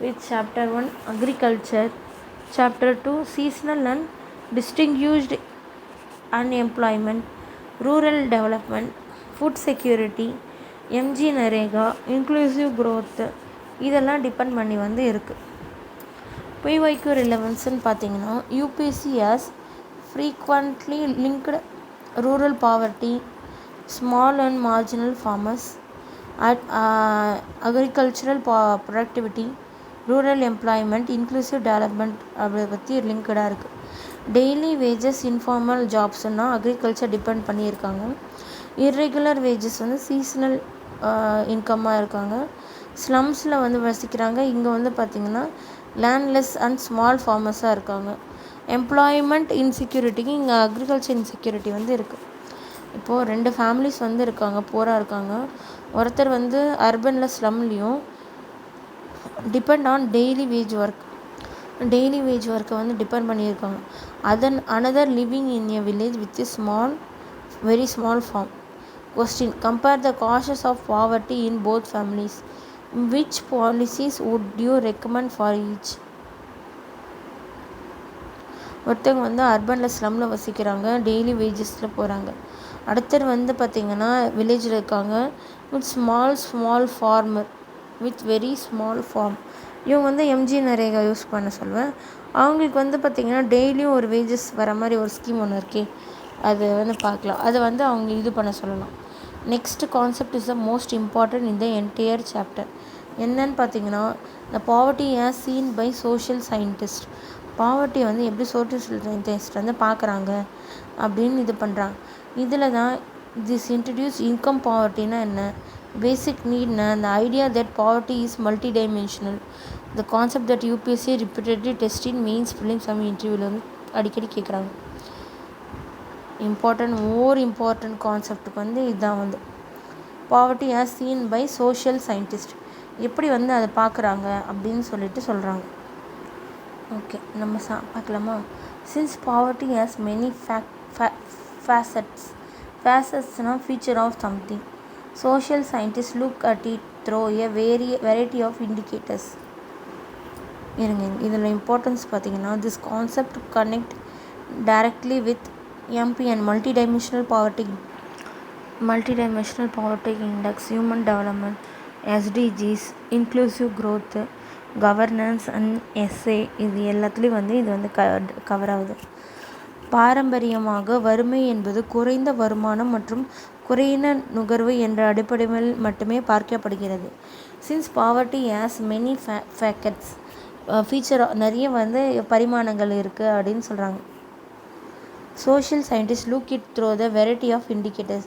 with chapter 1 agriculture, chapter 2 seasonal and distinguished unemployment, rural development, food security, MG NREGA, inclusive growth, இதெல்லாம் டிபெண்ட் பண்ணி வந்து இருக்குது. பிஒய்க்யூ ரிலவன்ஸ்ன்னு பார்த்தீங்கன்னா UPSC has frequently linked rural poverty, small and marginal farmers, agricultural productivity, rural employment, inclusive development அதை பற்றி லிங்க்டாக இருக்குது. டெய்லி வேஜஸ் இன்ஃபார்மல் ஜாப்ஸ்னால் அக்ரிகல்ச்சர் டிபெண்ட் பண்ணியிருக்காங்க. இர்ரெகுலர் வேஜஸ் வந்து சீசனல் இன்கம்மாக இருக்காங்க. ஸ்லம்ஸில் வந்து வசிக்கிறாங்க. இங்கே வந்து பார்த்திங்கன்னா லேண்ட்லெஸ் அண்ட் ஸ்மால் ஃபார்மர்ஸாக இருக்காங்க. எம்ப்ளாய்மெண்ட் இன்செக்யூரிட்டிக்கு இங்கே அக்ரிகல்ச்சர் இன்செக்யூரிட்டி வந்து இருக்குது. இப்போது 2 ஃபேமிலிஸ் வந்து இருக்காங்க, போராக இருக்காங்க. ஒருத்தர் வந்து அர்பனில் ஸ்லம்லேயும் டிபெண்ட் ஆன் டெய்லி வேஜ் ஒர்க்கை வந்து டிபெண்ட் பண்ணியிருக்காங்க. another living in a village with a very small farm. Question: compare the causes of poverty in both families. Which policies would you recommend for each? ஒருத்தவங்க வந்து அர்பனில் ஸ்லம்மில் வசிக்கிறாங்க, daily வேஜஸில் போகிறாங்க. அடுத்தர் வந்து பார்த்திங்கன்னா வில்லேஜில் இருக்காங்க with small farmer with very small farm. இவங்க வந்து MG NREGA use பண்ண சொல்லுவேன். அவங்களுக்கு வந்து பார்த்திங்கன்னா டெய்லியும் ஒரு வேஜஸ் வர மாதிரி ஒரு ஸ்கீம் ஒன்று இருக்கே, அது வந்து பார்க்கலாம். அதை வந்து அவங்க இது பண்ண சொல்லலாம். Next concept is the most important in the entire chapter. என்னன்னு பார்த்தீங்கன்னா the poverty as seen by social scientist. Poverty வந்து எப்படி சோஷியல் சயின்டிஸ்ட் வந்து பார்க்குறாங்க அப்படின்னு இது பண்ணுறாங்க. இதில் தான் திஸ் இன்ட்ரடியூஸ் இன்கம் பாவர்ட்டினா என்ன, பேசிக் நீட்னா, அந்த idea that poverty is multi dimensional, the concept that UPSC repeatedly test in mains prelims some இன்டர்வியூவில் வந்து அடிக்கடி கேட்குறாங்க. மோர் இம்பார்ட்டன்ட் கான்செப்டுக்கு வந்து இதுதான் வந்து poverty as seen by social scientist, எப்படி வந்து அதை பார்க்குறாங்க அப்படின்னு சொல்கிறாங்க. ஓகே, நம்ம பார்க்கலாமா? சின்ஸ் பாவர்ட்டி ஹேஸ் மெனி ஃபேசட்ஸ்னால் feature of something, social scientist look at it through a variety of indicators. இதில் இம்பார்ட்டன்ஸ் பார்த்தீங்கன்னா this concept connect directly with MP and multidimensional poverty index, human development, SDGs, inclusive growth, governance and SA, இது எல்லாத்துலேயும் வந்து இது வந்து cover ஆகுது. பாரம்பரியமாக வறுமை என்பது குறைந்த வருமானம் மற்றும் குறைந்த நுகர்வு என்ற அடிப்படையில் மட்டுமே பார்க்கப்படுகிறது. Since poverty has many facets feature, நிறைய வந்து பரிமாணங்கள் இருக்குது அப்படின்னு சொல்கிறாங்க. Social scientists look it through the variety of indicators.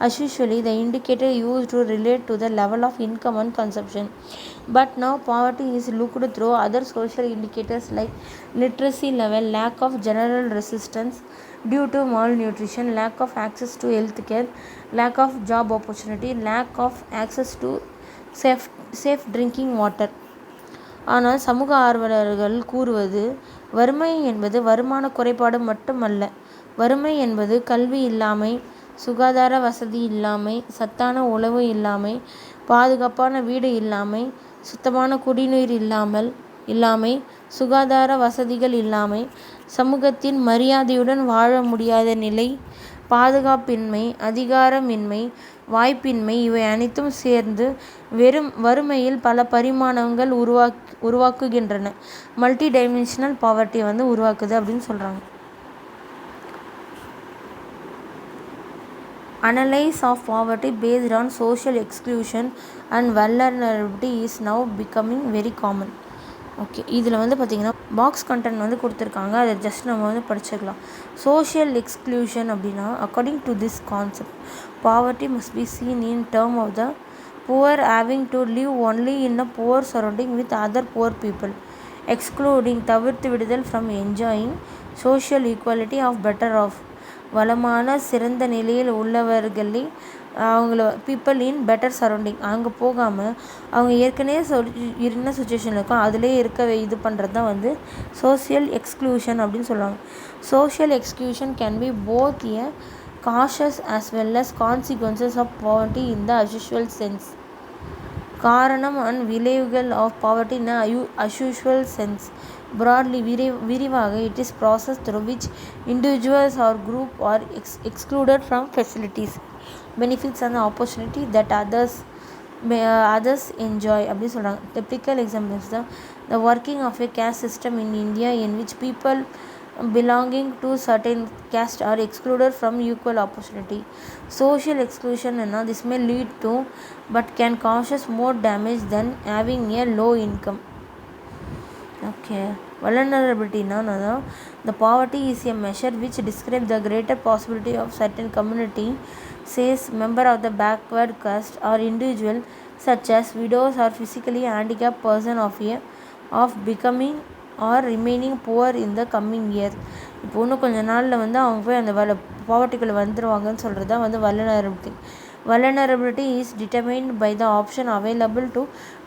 As usually, the indicator used to relate to the level of income and consumption. But now poverty is looked through other social indicators like literacy level, lack of general resistance due to malnutrition, lack of access to health care, lack of job opportunity, lack of access to safe drinking water. ஆனால் சமூக ஆர்வலர்கள் கூறுவது வறுமை என்பது வருமான குறைபாடு மட்டுமல்ல, வறுமை என்பது கல்வி இல்லாமை, சுகாதார வசதி இல்லாமை, சத்தான உணவு இல்லாமை, பாதுகாப்பான வீடு இல்லாமை, சுத்தமான குடிநீர் இல்லாமை, சுகாதார வசதிகள் இல்லாமை, சமூகத்தின் மரியாதையுடன் வாழ முடியாத நிலை, பாதுகாப்பின்மை, அதிகாரமின்மை, வாய்ப்பின்மை, இவை அனைத்தும் சேர்ந்து வெறும் வறுமையில் பல பரிமாணங்கள் உருவாக்குகின்றன. மல்டி டைமென்ஷனல் பாவர்ட்டியை வந்து உருவாக்குது அப்படின்னு சொல்கிறாங்க. Analysis of poverty based on social exclusion and vulnerability is now becoming very common. Okay, இதில் வந்து பார்த்திங்கன்னா பாக்ஸ் கண்டென்ட் வந்து கொடுத்துருக்காங்க, அதை ஜஸ்ட் நம்ம வந்து படிச்சுக்கலாம். சோஷியல் எக்ஸ்க்ளூஷன் அப்படின்னா according to this concept poverty must be seen in term of the poor having to live only in a poor surrounding with other poor people, excluding தவிர்த்து விடுதல் from enjoying social equality of better off. வளமான சிறந்த நிலையில் உள்ளவர்களே அவங்கள people in better surrounding. அங்கே போகாமல் அவங்க ஏற்கனவே என்ன சுச்சுவேஷன் இருக்கோ அதிலே இருக்க இது பண்ணுறது தான் வந்து சோஷியல் எக்ஸ்க்ளூஷன் அப்படின்னு சொல்லுவாங்க. Social exclusion can be both a cautious as well as consequences of poverty in the usual sense. காரணம் அண்ட் விளைவுகள் of poverty in as usual sense. broadly விரிவாக it is process through which individuals or group are excluded from facilities, benefits and opportunity that others enjoy அப்படின்னு சொல்கிறாங்க. typical examples தான் the working of a caste system in India in which people belonging to certain caste are excluded from equal opportunity. Social exclusion this may lead to but can cause more damage than having a low income. Okay, vulnerability the poverty is a measure which describes the greater possibility of certain community, says member of the backward caste or individual such as widows or physically handicapped person of becoming or remaining poor in the coming year. இப்போ இன்னும் கொஞ்சம் நாளில் வந்து அவங்க போய் அந்த பாவர்ட்டிக்குள்ளே வந்துடுவாங்கன்னு சொல்கிறது தான் வந்து vulnerability. Vulnerability is determined by the option available to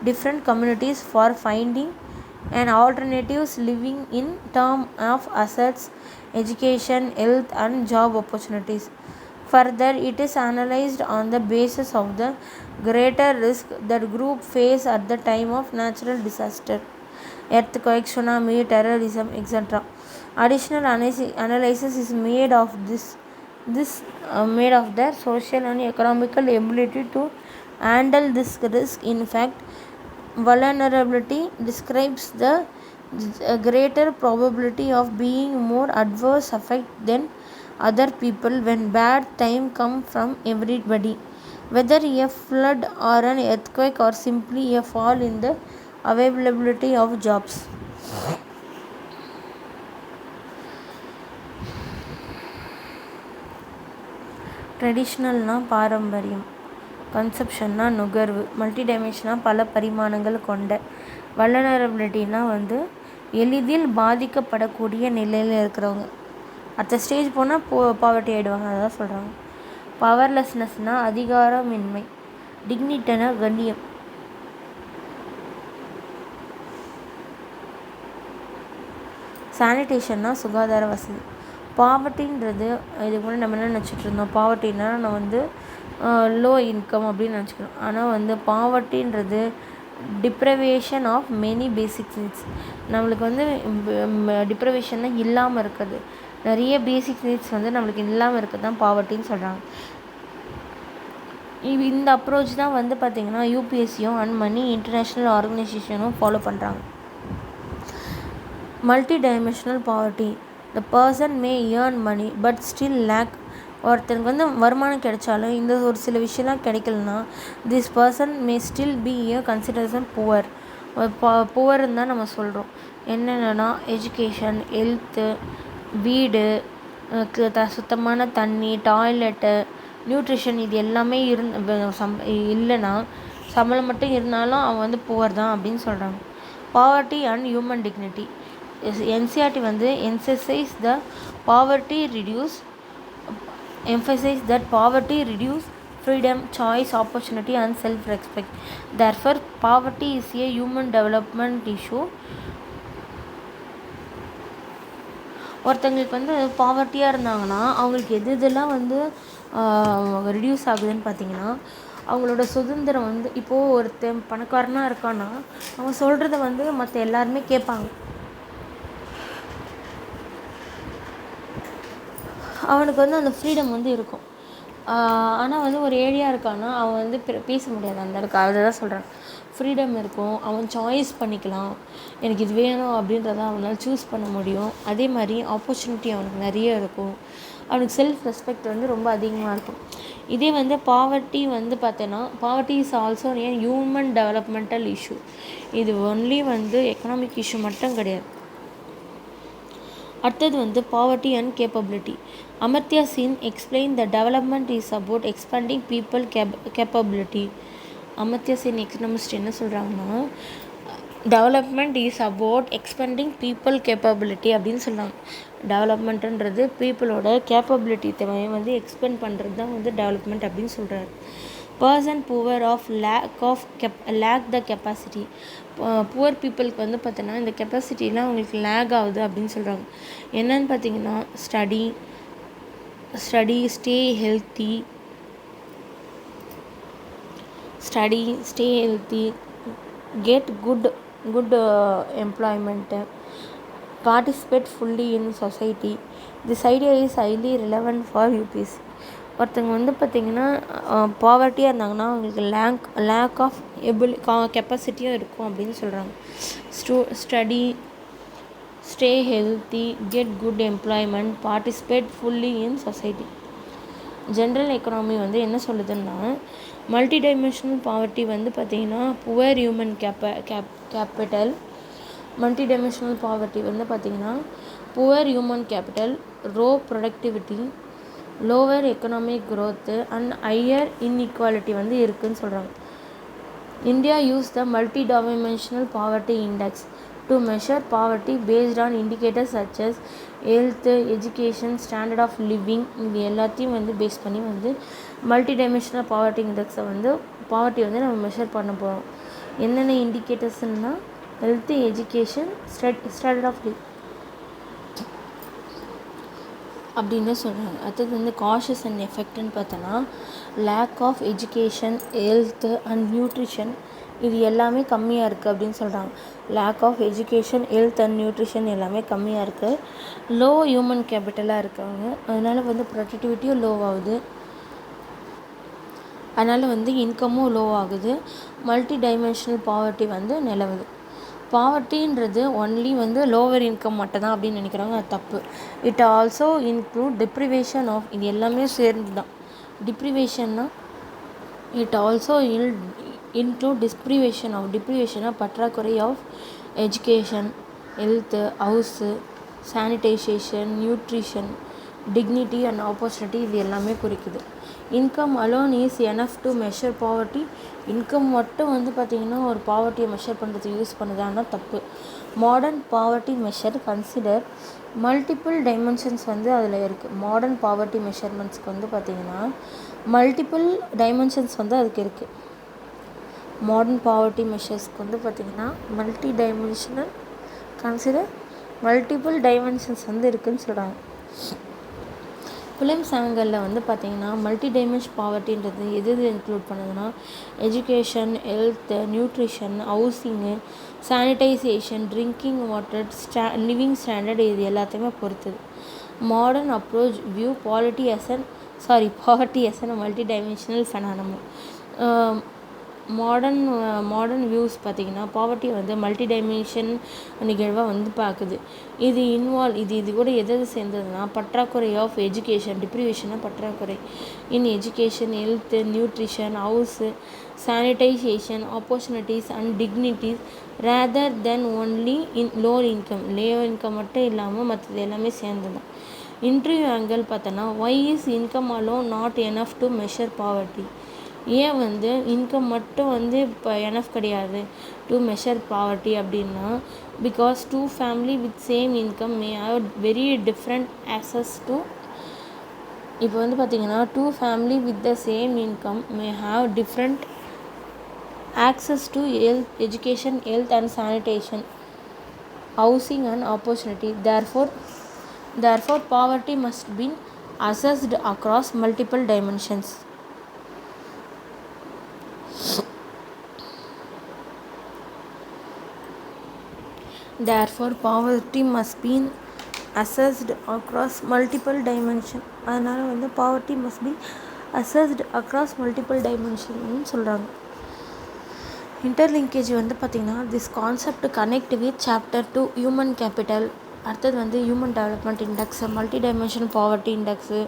different communities for finding and alternatives living in terms of assets, education, health and job opportunities. Further, it is analyzed on the basis of the greater risk that group face at the time of natural disaster, earthquake, tsunami, terrorism, etc. Additional analysis is made of made of their social and economical ability to handle this risk. In fact, vulnerability describes the greater probability of being more adverse effect than other people when bad time come from everybody, whether a flood or an earthquake or simply a fall in the availability of jobs. ட்ரெடிஷ்னல்னா பாரம்பரியம், கன்செப்ஷன்னா நுகர்வு, மல்டிடைமென்ஷனாக பல பரிமாணங்கள் கொண்ட, வல்னரபிலிட்டினா வந்து எளிதில் பாதிக்கப்படக்கூடிய நிலையில் இருக்கிறவங்க. அடுத்த ஸ்டேஜ் போனால் பாவர்ட்டி ஆகிடுவாங்க, அதான் சொல்கிறாங்க. பவர்லெஸ்னஸ்னால் அதிகாரமின்மை, டிக்னிட்டினா கண்ணியம், சானிடேஷன்னா சுகாதார வசதி. பாவர்ட்டின்றது இதுக்கு முன்னாடி நம்ம என்ன நினச்சிட்டு இருந்தோம், பாவர்ட்டின்னா நம்ம வந்து லோ இன்கம் அப்படின்னு நினச்சிக்கிறோம். ஆனால் வந்து பாவர்ட்டின்றது deprivation of many basic needs. நம்மளுக்கு வந்து டிப்ரவேஷன்னா இல்லாமல் இருக்குது, நிறைய பேசிக் நீட்ஸ் வந்து நம்மளுக்கு இல்லாமல் இருக்குது தான் பாவர்ட்டின்னு சொல்கிறாங்க. இந்த அப்ரோச் தான் வந்து பார்த்திங்கன்னா யூபிஎஸ்சியும் அண்ட் மணி இன்டர்நேஷ்னல் ஆர்கனைசேஷனும் ஃபாலோ பண்ணுறாங்க. Multidimensional poverty, the person may earn money but still lack. ஒருத்தருக்கு வந்து வருமானம் கிடைச்சாலும் இந்த ஒரு சில விஷயம்லாம் கிடைக்கலனா this person may still be a consideration poor. புவர்ன்னு தான் நம்ம சொல்கிறோம். என்னென்னா எஜுகேஷன், ஹெல்த்து, வீடு, சுத்தமான தண்ணி, டாய்லெட்டு, நியூட்ரிஷன், இது எல்லாமே இல்லைன்னா சம்பளம் மட்டும் இருந்தாலும் அவன் வந்து புவர் தான் அப்படின்னு சொல்கிறாங்க. Poverty and human dignity, NCERT வந்து emphasize that poverty reduce freedom, choice, opportunity and self-respect. Therefore, poverty is a human development issue. ஒருத்தங்களுக்கு வந்து பாவர்ட்டியாக இருந்தாங்கன்னா அவங்களுக்கு எதெல்லாம் வந்து ரிடியூஸ் ஆகுதுன்னு பார்த்தீங்கன்னா, அவங்களோட சுதந்திரம் வந்து இப்போது ஒருத்தன் பணக்காரனாக இருக்கான்னா அவன் சொல்கிறத வந்து மற்ற எல்லாருமே கேட்பாங்க. அவனுக்கு வந்து அந்த ஃப்ரீடம் வந்து இருக்கும். ஆனால் வந்து ஒரு ஏழையாக இருக்கான்னா அவன் வந்து பேச முடியாது அந்த அளவுக்கு. அதை தான் சொல்கிறான், ஃப்ரீடம் இருக்கும், அவன் சாய்ஸ் பண்ணிக்கலாம், எனக்கு இது வேணும் அப்படின்றத அவனால் சூஸ் பண்ண முடியும். அதே மாதிரி ஆப்பர்ச்சுனிட்டி அவனுக்கு நிறைய இருக்கும், அவனுக்கு செல்ஃப் ரெஸ்பெக்ட் வந்து ரொம்ப அதிகமாக இருக்கும். இதே வந்து பாவர்ட்டி வந்து பார்த்தோன்னா, poverty is also a human developmental issue. இது ஒன்லி வந்து எக்கனாமிக் இஷ்யூ மட்டும் கிடையாது. அடுத்தது வந்து poverty and capability. Amartya Sen explain the development is about expanding people capability. Amartya Sen economist என்ன சொல்கிறாங்கன்னா, development is about expending people capability அப்படின்னு சொல்கிறாங்க. டெவலப்மெண்ட்டுன்றது பீப்புளோட கேப்பபிலிட்டி தேவையை வந்து எக்ஸ்பெண்ட் பண்ணுறது தான் வந்து டெவலப்மெண்ட் அப்படின்னு சொல்கிறாரு. Person poor of lack the capacity. Poor பீப்புளுக்கு வந்து பார்த்தோன்னா இந்த கெப்பாசிட்டிலாம் அவங்களுக்கு லேக் ஆகுது அப்படின்னு சொல்கிறாங்க. என்னன்னு பார்த்தீங்கன்னா study, stay healthy, get good employment, participate fully in society. This idea is highly relevant for UPSC. ஒருத்தங்க வந்து பார்த்திங்கன்னா பாவர்ட்டியாக இருந்தாங்கன்னா அவங்களுக்கு லேக் ஆஃப் கெப்பாசிட்டியும் இருக்கும் அப்படின்னு சொல்கிறாங்க. Study, stay healthy, get good employment, participate fully in society. General economy வந்து என்ன சொல்லுதுன்னா மல்டி டைமென்ஷனல் பாவர்ட்டி வந்து பார்த்திங்கன்னா poor human capital. Multi dimensional poverty வந்து பார்த்திங்கன்னா poor human capital, low productivity, lower economic growth and higher inequality வந்து இருக்குதுன்னு சொல்கிறாங்க. India use the multi dimensional poverty index to measure poverty based on indicators such as health, education, standard of living. இது எல்லாத்தையும் வந்து base பண்ணி வந்து multi dimensional poverty இண்டெக்ஸை வந்து poverty வந்து நம்ம மெஷர் பண்ண போகிறோம். என்னென்ன இண்டிகேட்டர்ஸ்னால் health, education, standard of living அப்படின்னு சொல்கிறாங்க. அடுத்தது வந்து காஷஸ் அண்ட் எஃபெக்ட்னு பார்த்தோன்னா lack of education, health and nutrition இது எல்லாமே கம்மியாக இருக்குது அப்படின்னு சொல்கிறாங்க. Lack of education, health and nutrition எல்லாமே கம்மியாக இருக்குது. லோ ஹியூமன் கேபிட்டலாக இருக்காங்க, அதனால் வந்து ப்ரொடக்டிவிட்டியும் லோ ஆகுது, அதனால் வந்து இன்கமும் லோ ஆகுது. மல்டி டைமென்ஷனல் பாவர்ட்டி வந்து நிலவுது. பாவர்ட்டின்றது ஒன்லி வந்து லோவர் இன்கம் மட்டும் தான் அப்படின்னு நினைக்கிறாங்க, அது தப்பு. It also include deprivation of, இது எல்லாமே சேர்ந்து தான். டிப்ரிவேஷன்னா இட் ஆல்சோ இன்க்ளூட் டிப்ரிவேஷனாக பற்றாக்குறை of education, health, house, sanitation, nutrition, dignity and opportunity இது எல்லாமே குறிக்குது. Income alone is enough to measure poverty. Income மட்டும் வந்து பார்த்திங்கன்னா ஒரு பாவர்ட்டியை மெஷர் பண்ணுறதுக்கு யூஸ் பண்ணுதான்னா தப்பு. Modern poverty measure consider multiple dimensions வந்து அதில் இருக்குது. மாடர்ன் பாவர்ட்டி மெஷர்மெண்ட்ஸ்க்கு வந்து பார்த்திங்கன்னா மல்டிபிள் டைமென்ஷன்ஸ் வந்து அதுக்கு இருக்குது. மாடர்ன் பாவர்ட்டி மெஷர்ஸ்க்கு வந்து பார்த்திங்கன்னா மல்டிபிள் டைமென்ஷன்ஸ் வந்து இருக்குதுன்னு சொல்கிறாங்க. ஃபிலிம்ஸ் ஆங்கிளில் வந்து பார்த்திங்கன்னா மல்டி டைமென்ஷன் பாவர்ட்டின்றது எது இன்க்ளூட் பண்ணுதுன்னா education, health, nutrition, housing, sanitisation, drinking water, living standard இது எல்லாத்தையுமே பொறுத்தது. Modern approach view poverty as a multi dimensional phenomenon. Modern views பார்த்திங்கன்னா பாவர்ட்டி வந்து மல்டி டைமென்ஷன் நிகழ்வாக வந்து பார்க்குது. இது கூட எது சேர்ந்ததுன்னா பற்றாக்குறை ஆஃப் எஜுகேஷன், டிப்ரிவேஷனாக பற்றாக்குறை in education, health, nutrition, house, sanitisation, opportunities and dignities rather than only low income மட்டும் இல்லாமல் மற்றது எல்லாமே சேர்ந்து தான். இன்டர்வியூ ஆங்கிள் பார்த்தோன்னா why is income alone not enough to measure poverty. ஏன் வந்து இன்கம் மட்டும் வந்து இப்போ எனஃப் கிடையாது டு மெஷர் பாவர்ட்டி அப்படின்னா because two family with same income may have very different access to. இப்போ வந்து பார்த்திங்கன்னா two family with the same income may have different access to education, health and sanitation, housing and opportunity. Therefore poverty must be assessed across multiple dimensions. அதனால் வந்து poverty must be assessed across multiple dimensions சொல்கிறாங்க. Interlinkage வந்து பார்த்திங்கன்னா this concept connect with chapter 2 human capital. அடுத்தது வந்து human development index, multi dimensional poverty index,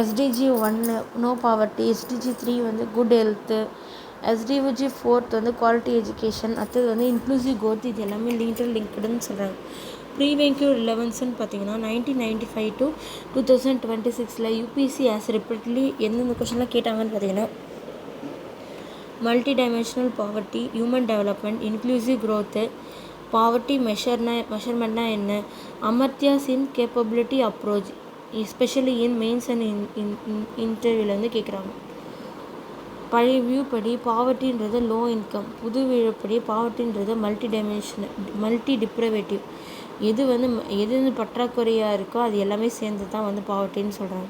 SDG 1 no poverty, SDG 3 வந்து good health, SDG 4 வந்து quality education, அடுத்தது வந்து inclusive growth. இது எல்லாமே லிங்க்டுன்னு சொல்கிறாங்க. ப்ரீவென்டிவ் ரிலவன்ஸ்னு பார்த்தீங்கன்னா 1995 to 2026 UPSC ஆஸ் ரிப்பீட்லி எந்தெந்த கொஷன்லாம் கேட்டாங்கன்னு பார்த்தீங்கன்னா multidimensional poverty, human development, inclusive growth, poverty மெஷர்மெண்ட்னா என்ன, Amartya's in capability approach, especially in mains and இன்டர்வியூவில் வந்து கேட்குறாங்க. பழைய வியூ படி பாவர்ட்டின்றது லோ இன்கம், புது வியூப்படி பாவர்ட்டின்றது மல்டி டிப்ரவேட்டிவ். எது வந்து பற்றாக்குறையாக இருக்கோ அது எல்லாமே சேர்ந்து தான் வந்து பாவர்ட்டின்னு சொல்கிறாங்க.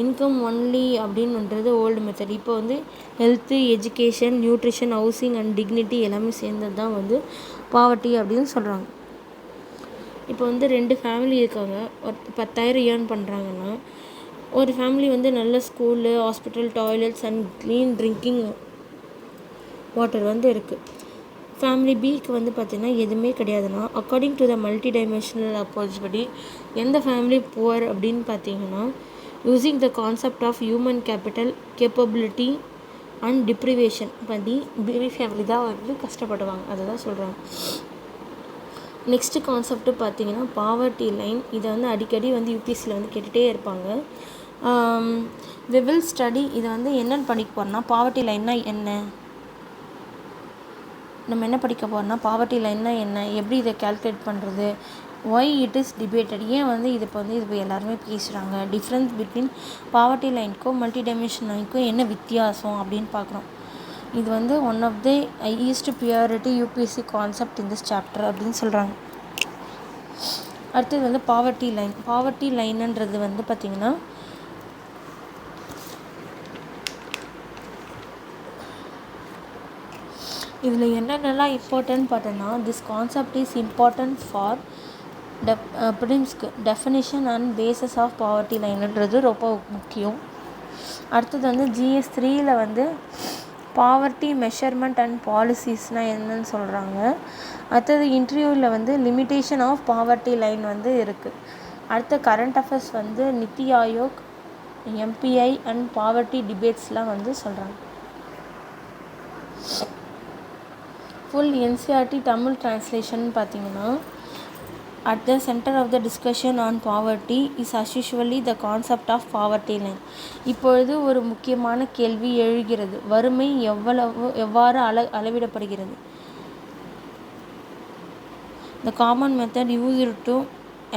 இன்கம் ஒன்லி அப்படின்னுன்றது ஓல்டு மெத்தட். இப்போ வந்து health, education, nutrition, housing and dignity எல்லாமே சேர்ந்தது தான் வந்து பாவர்ட்டி அப்படின்னு சொல்கிறாங்க. இப்போ வந்து 2 ஃபேமிலி இருக்காங்க, ஒரு 10,000 ஏர்ன் பண்ணுறாங்கன்னா, ஒரு ஃபேமிலி வந்து நல்ல school, hospital, toilets and clean drinking water வந்து இருக்குது. ஃபேமிலி பிக்கு வந்து பார்த்திங்கன்னா எதுவுமே கிடையாதுன்னா, according to the multi dimensional approach படி எந்த ஃபேமிலி புவர் அப்படின்னு பார்த்தீங்கன்னா, using the concept of human capital, capability and deprivation படி பிவி ஃபேமிலி தான் வந்து கஷ்டப்படுவாங்க. அதை தான் சொல்கிறாங்க. நெக்ஸ்ட்டு கான்செப்ட்டு பார்த்திங்கன்னா பாவர்ட்டி லைன். இதை வந்து அடிக்கடி வந்து யூபிஎஸ்சியில் வந்து கேட்டுகிட்டே இருப்பாங்க. We will study. இதை வந்து என்னென்னு படிக்க போகிறோம்னா, பாவர்ட்டி லைன்னா என்ன, நம்ம என்ன படிக்க போகிறோம்னா பாவர்ட்டி லைன்னா என்ன, எப்படி இதை கால்குலேட் பண்ணுறது, ஒய் இட் இஸ் டிபேட்டட், ஏன் வந்து இது இப்போ எல்லாருமே பேசுகிறாங்க, டிஃப்ரென்ஸ் பிட்வீன் பாவர்ட்டி லைனுக்கும் மல்டி டைமென்ஷன் லைனுக்கும் என்ன வித்தியாசம் அப்படின்னு பார்க்குறோம். இது வந்து one of the highest priority UPSC concept in this chapter அப்படின்னு சொல்கிறாங்க. அடுத்தது வந்து பாவர்ட்டி லைன்ன்றது வந்து பார்த்திங்கன்னா இதில் என்னென்னலாம் இம்பார்ட்டன்ட் பார்த்தோன்னா, this concept is important for ப்ரிலிம்ஸ்க்கு definition and bases of poverty லைன்ன்றது ரொம்ப முக்கியம். அடுத்தது வந்து ஜிஎஸ் 3ல் வந்து பாவர்ட்டி மெஷர்மெண்ட் அண்ட் பாலிசிஸ்னால் என்னன்னு சொல்கிறாங்க. அடுத்தது இன்டர்வியூவில் வந்து லிமிட்டேஷன் ஆஃப் பாவர்ட்டி லைன் வந்து இருக்குது. அடுத்த கரண்ட் அஃபேர்ஸ் வந்து NITI Aayog, MPI and poverty டிபேட்ஸ்லாம் வந்து சொல்கிறாங்க. ஃபுல் என்சிஆர்டி தமிழ் டிரான்ஸ்லேஷன் பார்த்தீங்கன்னா, at the centre of the discussion on poverty is usually the concept of poverty line. இப்பொழுது ஒரு முக்கியமான கேள்வி எழுகிறது, வறுமை எவ்வாறு அளவிடப்படுகிறது. The common method used to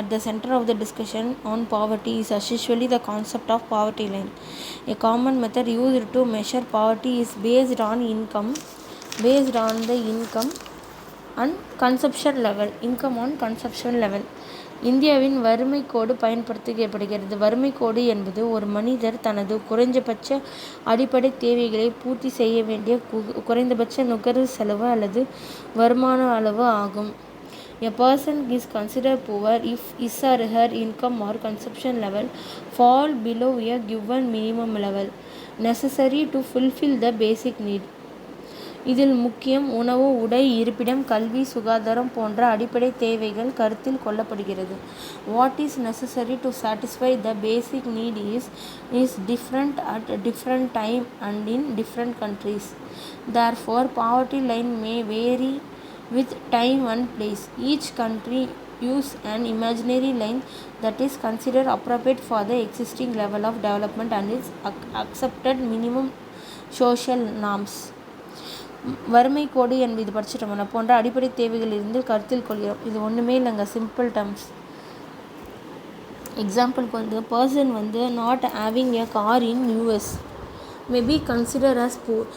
at the center of the discussion on poverty is usually the concept of poverty line. A common method used to measure poverty is based on the income and consumption level. இந்தியாவின் வறுமை கோடு பயன்படுத்தப்படுகிறது. வறுமை கோடு என்பது ஒரு மனிதர் தனது குறைந்தபட்ச அடிப்படை தேவைகளை பூர்த்தி செய்ய வேண்டிய குறைந்தபட்ச நுகர்வு செலவு அல்லது வருமான அளவு ஆகும். A person is considered poor if his or her income or consumption level fall below a given minimum level necessary to fulfill the basic need. இதில் முக்கியம் உணவு, உடை, இருப்பிடம், கல்வி, சுகாதாரம் போன்ற அடிப்படை தேவைகள் கருத்தில் கொள்ளப்படுகிறது. What is necessary to satisfy the basic need is different at different time and in different countries. Therefore, poverty line may vary with time and place. Each country use an imaginary line that is considered appropriate for the existing level of development and its accepted minimum social norms. வறுமை கோடு என்பது படிச்சிட்டோம்னா போன்ற அடிப்படை தேவைகளிலிருந்து கருத்தில் கொள்கிறோம். இது ஒன்றுமே இல்லைங்க, simple terms. எக்ஸாம்பிளுக்கு வந்து பர்சன் வந்து not having a car in US may be consider as poor.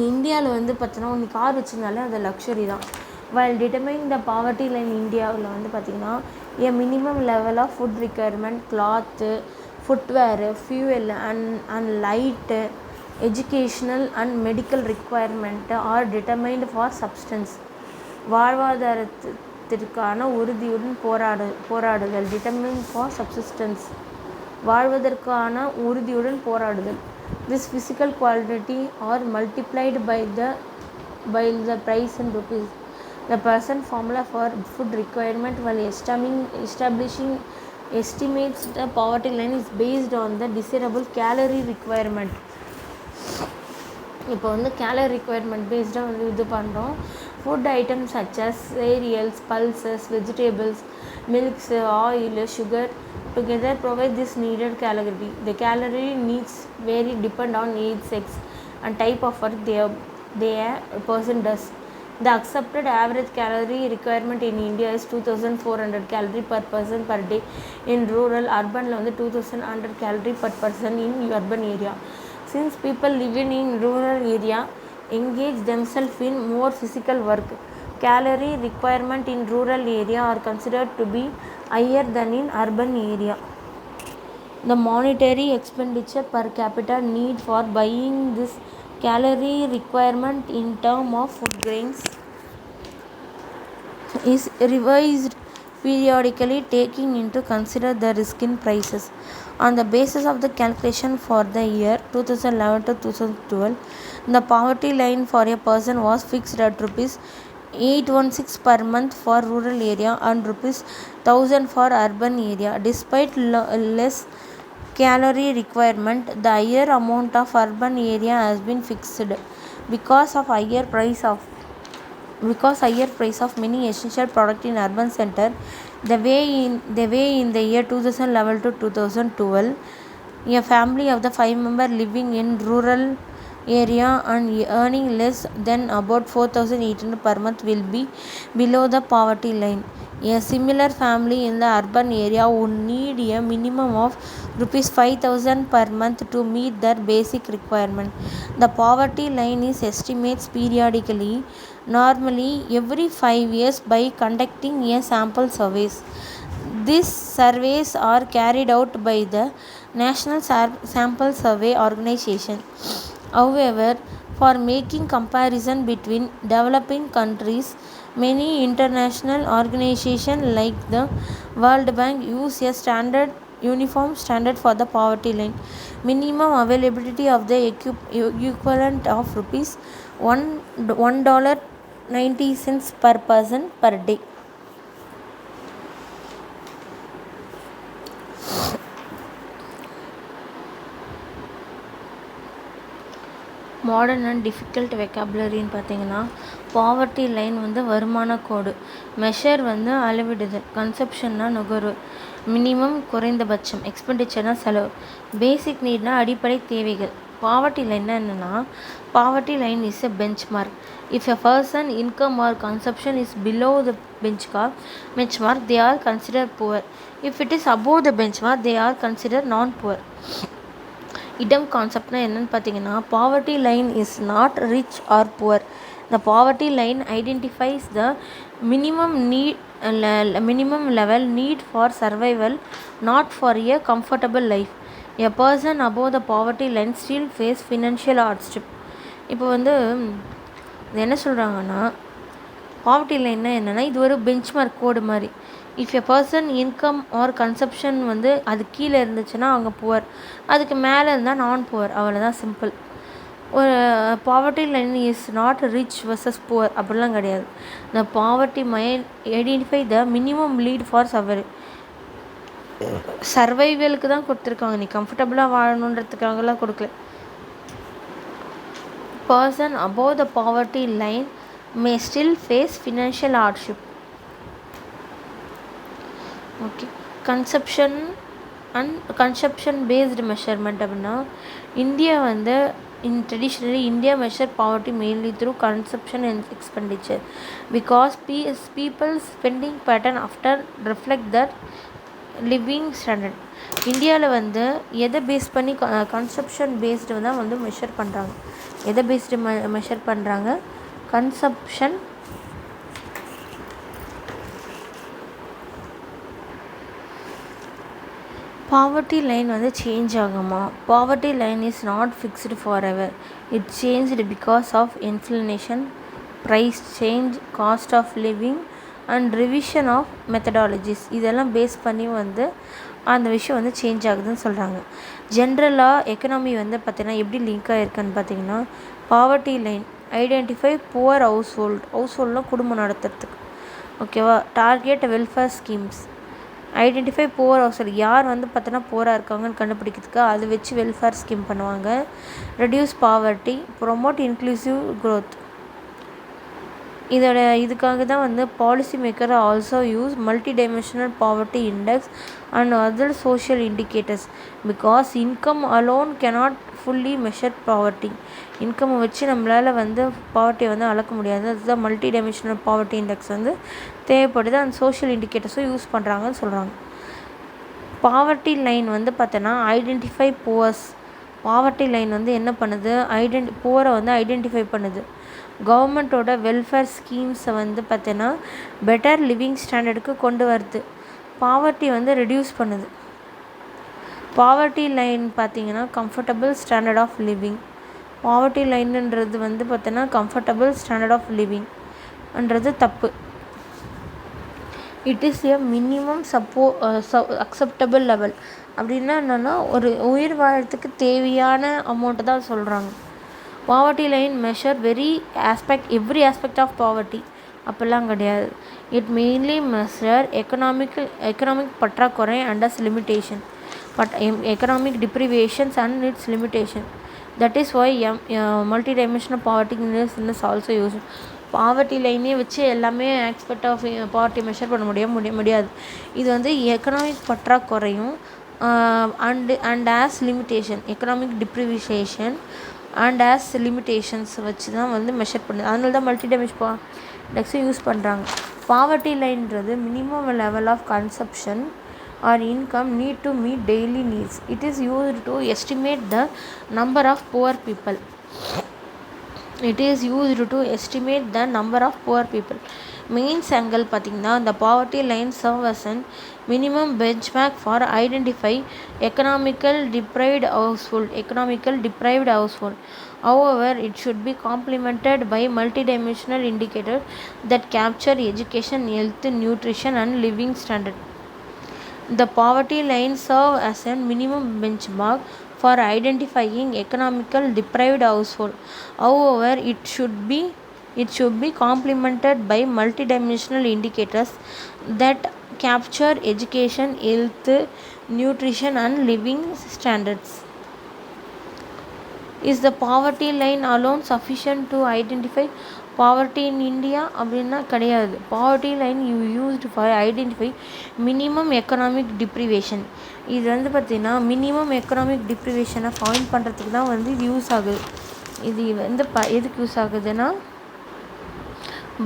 இந்தியாவில் வந்து பார்த்தோன்னா ஒன்று கார் வச்சுருந்தாலே அது லக்ஸரி தான். while determining the poverty line இந்தியாவில் வந்து பார்த்திங்கன்னா a minimum level of food requirement, cloth, footwear, fuel and light, educational and medical requirement are determined for substance. வாழ்வாதாரத்திற்கான உறுதியுடன் போராடுதல் determined for subsistence. வாழ்வதற்கான உறுதியுடன் போராடுதல். This physical quality are multiplied by the price in rupees. The present formula for food requirement while establishing estimates the poverty line is based on the desirable calorie requirement. இப்போ வந்து calorie requirement based வந்து இது பண்ணுறோம். Food items such as cereals, pulses, vegetables, milks, oil, sugar together provide this needed calorie. The calorie needs vary depend on age, sex and type of work they a person does. The accepted average calorie requirement in India is 2400 calorie per person per day. In rural, urban 2100 calorie per person in urban area. Since people living in rural area engage themselves in more physical work, calorie requirement in rural area are considered to be higher than in urban area. The monetary expenditure per capita need for buying this calorie requirement in terms of food grains is revised periodically, taking into consider the risk in prices. On the basis of the calculation for the year 2011 to 2012, the poverty line for a person was fixed at rupees 816 per month for rural area and rupees 1000 for urban area. Despite less calorie requirement, the higher amount of urban area has been fixed because higher price of many essential products in urban center. The way in the year 2011 to 2012, a family of the 5 member living in rural area and earning less than about 4800 per month will be below the poverty line. A similar family in the urban area would need a minimum of rupees 5000 per month to meet their basic requirement. The poverty line is estimated periodically, normally every 5 years, by conducting a sample surveys. These surveys are carried out by the National Sample Survey Organization. However, for making comparison between developing countries, many international organizations like the World Bank use a uniform standard for the poverty line. Minimum availability of the equivalent of rupees $1.90 per person per day. Modern and difficult வெக்காபுலரின்னு பார்த்தீங்கன்னா, poverty line வருமான கோடு, measure அளவிடுதல், கன்சப்ஷன்னா நுகர்வு, minimum குறைந்தபட்சம், எக்ஸ்பெண்டிச்சர்னா செலவு, பேசிக் நீட்னா அடிப்படை தேவைகள். Poverty லைன்னா என்னென்னா, poverty line is a benchmark. If a person income or consumption is below the benchmark, they are consider poor. If it is above the benchmark, they are consider non poor. இடம் கான்செப்ட்னா என்னென்னு பார்த்தீங்கன்னா, poverty line is not rich or poor. The poverty line identifies the minimum level need for survival, not for a comfortable life. A person above the poverty line still face financial hardship. இப்போ என்ன சொல்கிறாங்கன்னா, poverty லைன்னா என்னென்னா, இது ஒரு bench mark கோடு மாதிரி. If a person income or consumption அது கீழே இருந்துச்சுன்னா அவங்க புவர், அதுக்கு மேலே இருந்தால் நான் புவர், அவ்வளோதான், சிம்பிள். ஒரு poverty line is not rich versus poor அப்படிலாம் கிடையாது. The poverty mind identify the minimum need for சர்வைவலுக்கு தான் கொடுத்துருக்காங்க, நீ கம்ஃபர்டபுளாக வாழணுன்றதுக்காகலாம் கொடுக்கல. Person above the poverty line may still face financial hardship. Okay, consumption based measurement அப்படின்னா, India traditionally India measure poverty mainly through consumption and expenditure because people's spending pattern often reflect their living standard. இந்தியாவில் எதை base பண்ணி consumption based தான் measure பண்ணுறாங்க. எதை based measure பண்ணுறாங்க? Consumption. Poverty line change ஆகுமா? Poverty line is not fixed forever. It changed because of inflation, price change, cost of living and revision of methodologies. இதெல்லாம் base பண்ணி அந்த விஷயம் change ஆகுதுன்னு சொல்கிறாங்க. ஜென்ரலாக எக்கனாமி பார்த்தீங்கன்னா எப்படி லிங்க் ஆகிருக்குன்னு பார்த்தீங்கன்னா, பாவர்ட்டி லைன் ஐடென்டிஃபை புவர் ஹவுஸ்ஹோல்ட்லாம் குடும்பம் நடத்துறதுக்கு, ஓகேவா. Target welfare schemes identify poor household, யார் பார்த்தோன்னா புவராக இருக்காங்கன்னு கண்டுபிடிக்கிறதுக்கு அதை வச்சு வெல்ஃபேர் ஸ்கீம் பண்ணுவாங்க. Reduce poverty, promote inclusive growth. இதுக்காக தான் வந்து policy maker also use multi dimensional poverty index and other social indicators because income alone cannot fully measure poverty. இன்கம்மை வச்சு நம்மளால் வந்து பாவர்ட்டியை வந்து அளக்க முடியாது. அதுதான் மல்டி டைமென்ஷனல் பாவர்ட்டி இண்டெக்ஸ் வந்து தேவைப்படுது. அந்த சோஷியல் இண்டிகேட்டர்ஸும் யூஸ் பண்ணுறாங்கன்னு சொல்கிறாங்க. பாவர்ட்டி லைன் வந்து பார்த்தோன்னா ஐடென்டிஃபை புவர்ஸ். பாவர்ட்டி லைன் வந்து என்ன பண்ணுது, புவரை வந்து ஐடென்டிஃபை பண்ணுது. கவர்மெண்ட்டோட வெல்ஃபேர் ஸ்கீம்ஸை வந்து பார்த்தோன்னா பெட்டர் லிவிங் ஸ்டாண்டர்டுக்கு கொண்டு வருது. பாவர்ட்டி வந்து ரெடியூஸ் பண்ணுது. பாவர்ட்டி லைன் பார்த்திங்கன்னா comfortable standard of living. Poverty லைனுன்றது வந்து பார்த்தோன்னா கம்ஃபர்டபுள் ஸ்டாண்டர்ட் ஆஃப் லிவிங்ன்றது தப்பு. It is a minimum acceptable level. அப்படின்னா என்னென்னா ஒரு உயிர் வாழறதுக்கு தேவையான அமௌண்ட்டு தான் சொல்கிறாங்க. Poverty line measure every aspect of poverty அப்படிலாம் கிடையாது. இட் மெயின்லி மெஷர் எக்கனாமிக் பற்றாக்குறை and as limitation economic deprivations and its limitation. That is why multi dimensional poverty is also use. Poverty லைனே வச்சு எல்லாமே ஆஸ்பெக்ட் ஆஃப் பாவர்ட்டி மெஷர் பண்ண முடியாது. இது வந்து எக்கனாமிக் பற்றாக்குறையும் and as limitation economic deprivation and as limitations வச்சு தான் வந்து மெஷர் பண்ணுது. அதனால தான் மல்டி டைமென்ஷனல் இண்டெக்ஸை யூஸ் பண்ணுறாங்க. பாவர்ட்டி லைன்றது minimum level of consumption or income need to meet daily needs. It is used to estimate the number of poor people. Mains angle பார்த்திங்கன்னா the poverty line serve as an minimum benchmark for identify economical deprived household. However, it should be complemented by multidimensional indicators that capture education, health, nutrition and living standard. The poverty line serve as a minimum benchmark for identifying economical deprived household. However, it should be complemented by multidimensional indicators that capture education, health, nutrition and living standards. Is the poverty line alone sufficient to identify poverty in India? அப்படின்னா கிடையாது. Poverty line used for identify minimum economic deprivation. இது வந்து பார்த்திங்கன்னா minimum economic டிப்ரிவேஷனை find பண்ணுறதுக்கு தான் வந்து இது use ஆகுது. இது வந்து எதுக்கு யூஸ் ஆகுதுன்னா,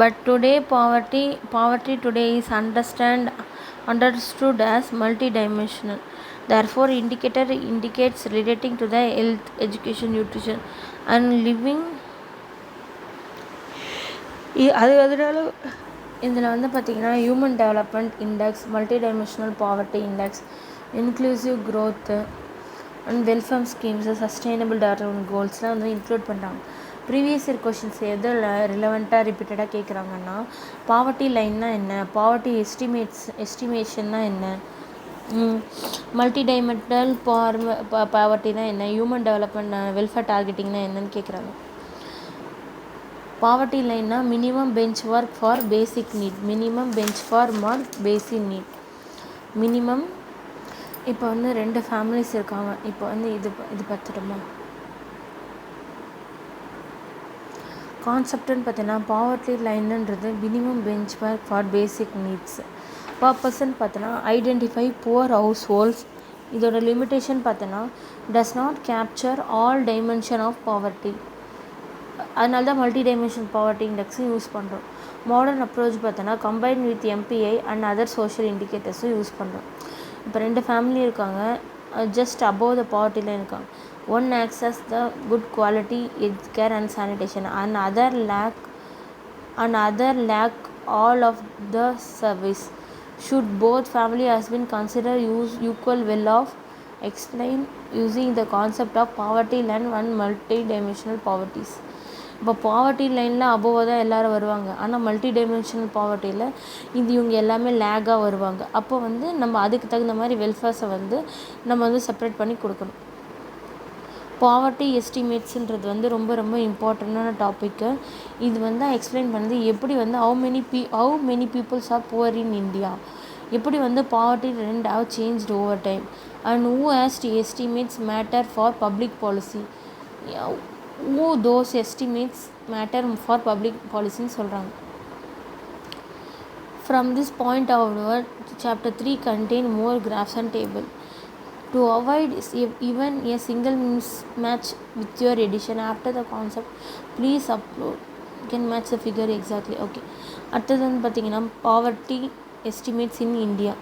but today poverty today is understood as multidimensional. Therefore, indicates relating to the health, education, nutrition and living. அதனால இதில் வந்து பார்த்திங்கன்னா human development index, multi dimensional poverty index, inclusive growth and welfare schemes, sustainable development கோல்ஸ்லாம் வந்து include பண்ணுறாங்க. Previous year questions எது ரிலவெண்ட்டாக ரிப்பீட்டடாக கேட்குறாங்கன்னா, பாவர்ட்டி லைன்னா என்ன, பாவர்ட்டி எஸ்டிமேஷன்னா என்ன, மல்டி டைமென்ஷனல் பாவர்ட்டினா என்ன, ஹியூமன் டெவலப்மெண்ட் வெல்ஃபேர் டார்கெட்டிங்னா என்னன்னு கேட்குறாங்க. பாவர்ட்டி லைன்னா minimum benchmark for basic need. Minimum இப்போ வந்து 2 ஃபேமிலிஸ் இருக்காங்க. இப்போ வந்து இது பார்த்துட்டோமா, கான்செப்ட்னு பார்த்தீங்கன்னா பாவர்ட்டி லைனுன்றது minimum benchmark for basic needs. பர்பஸ்ன்னு பார்த்தோன்னா ஐடென்டிஃபை புவர் ஹவுஸ் ஹோல்ட்ஸ். இதோட லிமிட்டேஷன் பார்த்தோன்னா does not capture all dimension of poverty. அதனால தான் மல்டி டைமென்ஷனல் பாவர்ட்டி இண்டெக்ஸும் யூஸ் பண்ணுறோம். மாடர்ன் அப்ரோச் பார்த்தோன்னா combine with MPI and other social இண்டிகேட்டர்ஸும் யூஸ் பண்ணுறோம். இப்போ 2 ஃபேமிலி இருக்காங்க, just above the poverty line இருக்காங்க. One access the good quality health care and sanitation, and other lack all of the service. Should both family has been considered equal well off? Explain using the concept of poverty line and multi-dimensional poverties. இப்போ poverty லைனில் அபோவாக தான் எல்லோரும் வருவாங்க. ஆனால் multi dimensional பாவர்ட்டியில் இவங்க எல்லாமே லேகாக வருவாங்க. அப்போ வந்து நம்ம அதுக்கு தகுந்த மாதிரி வெல்ஃபேர்ஸை வந்து நம்ம வந்து செப்பரேட் பண்ணி கொடுக்கணும். பாவர்ட்டி எஸ்டிமேட்ஸுன்றது வந்து ரொம்ப ரொம்ப இம்பார்ட்டண்ட்டான டாப்பிக்கு. இது வந்து எக்ஸ்பிளைன் பண்ணுது எப்படி வந்து how many peoples are poor in India, எப்படி வந்து poverty trend have changed over time, and who has to estimates matter for public policy. those estimates matter for public policyன்னு சொல்கிறாங்க. From this point onward, chapter 3 contain more graphs and table. To avoid even a single mismatch with your edition after the concept, please upload. You can match the figure exactly. Okay. அடுத்தது வந்து பார்த்தீங்கன்னா poverty estimates in India.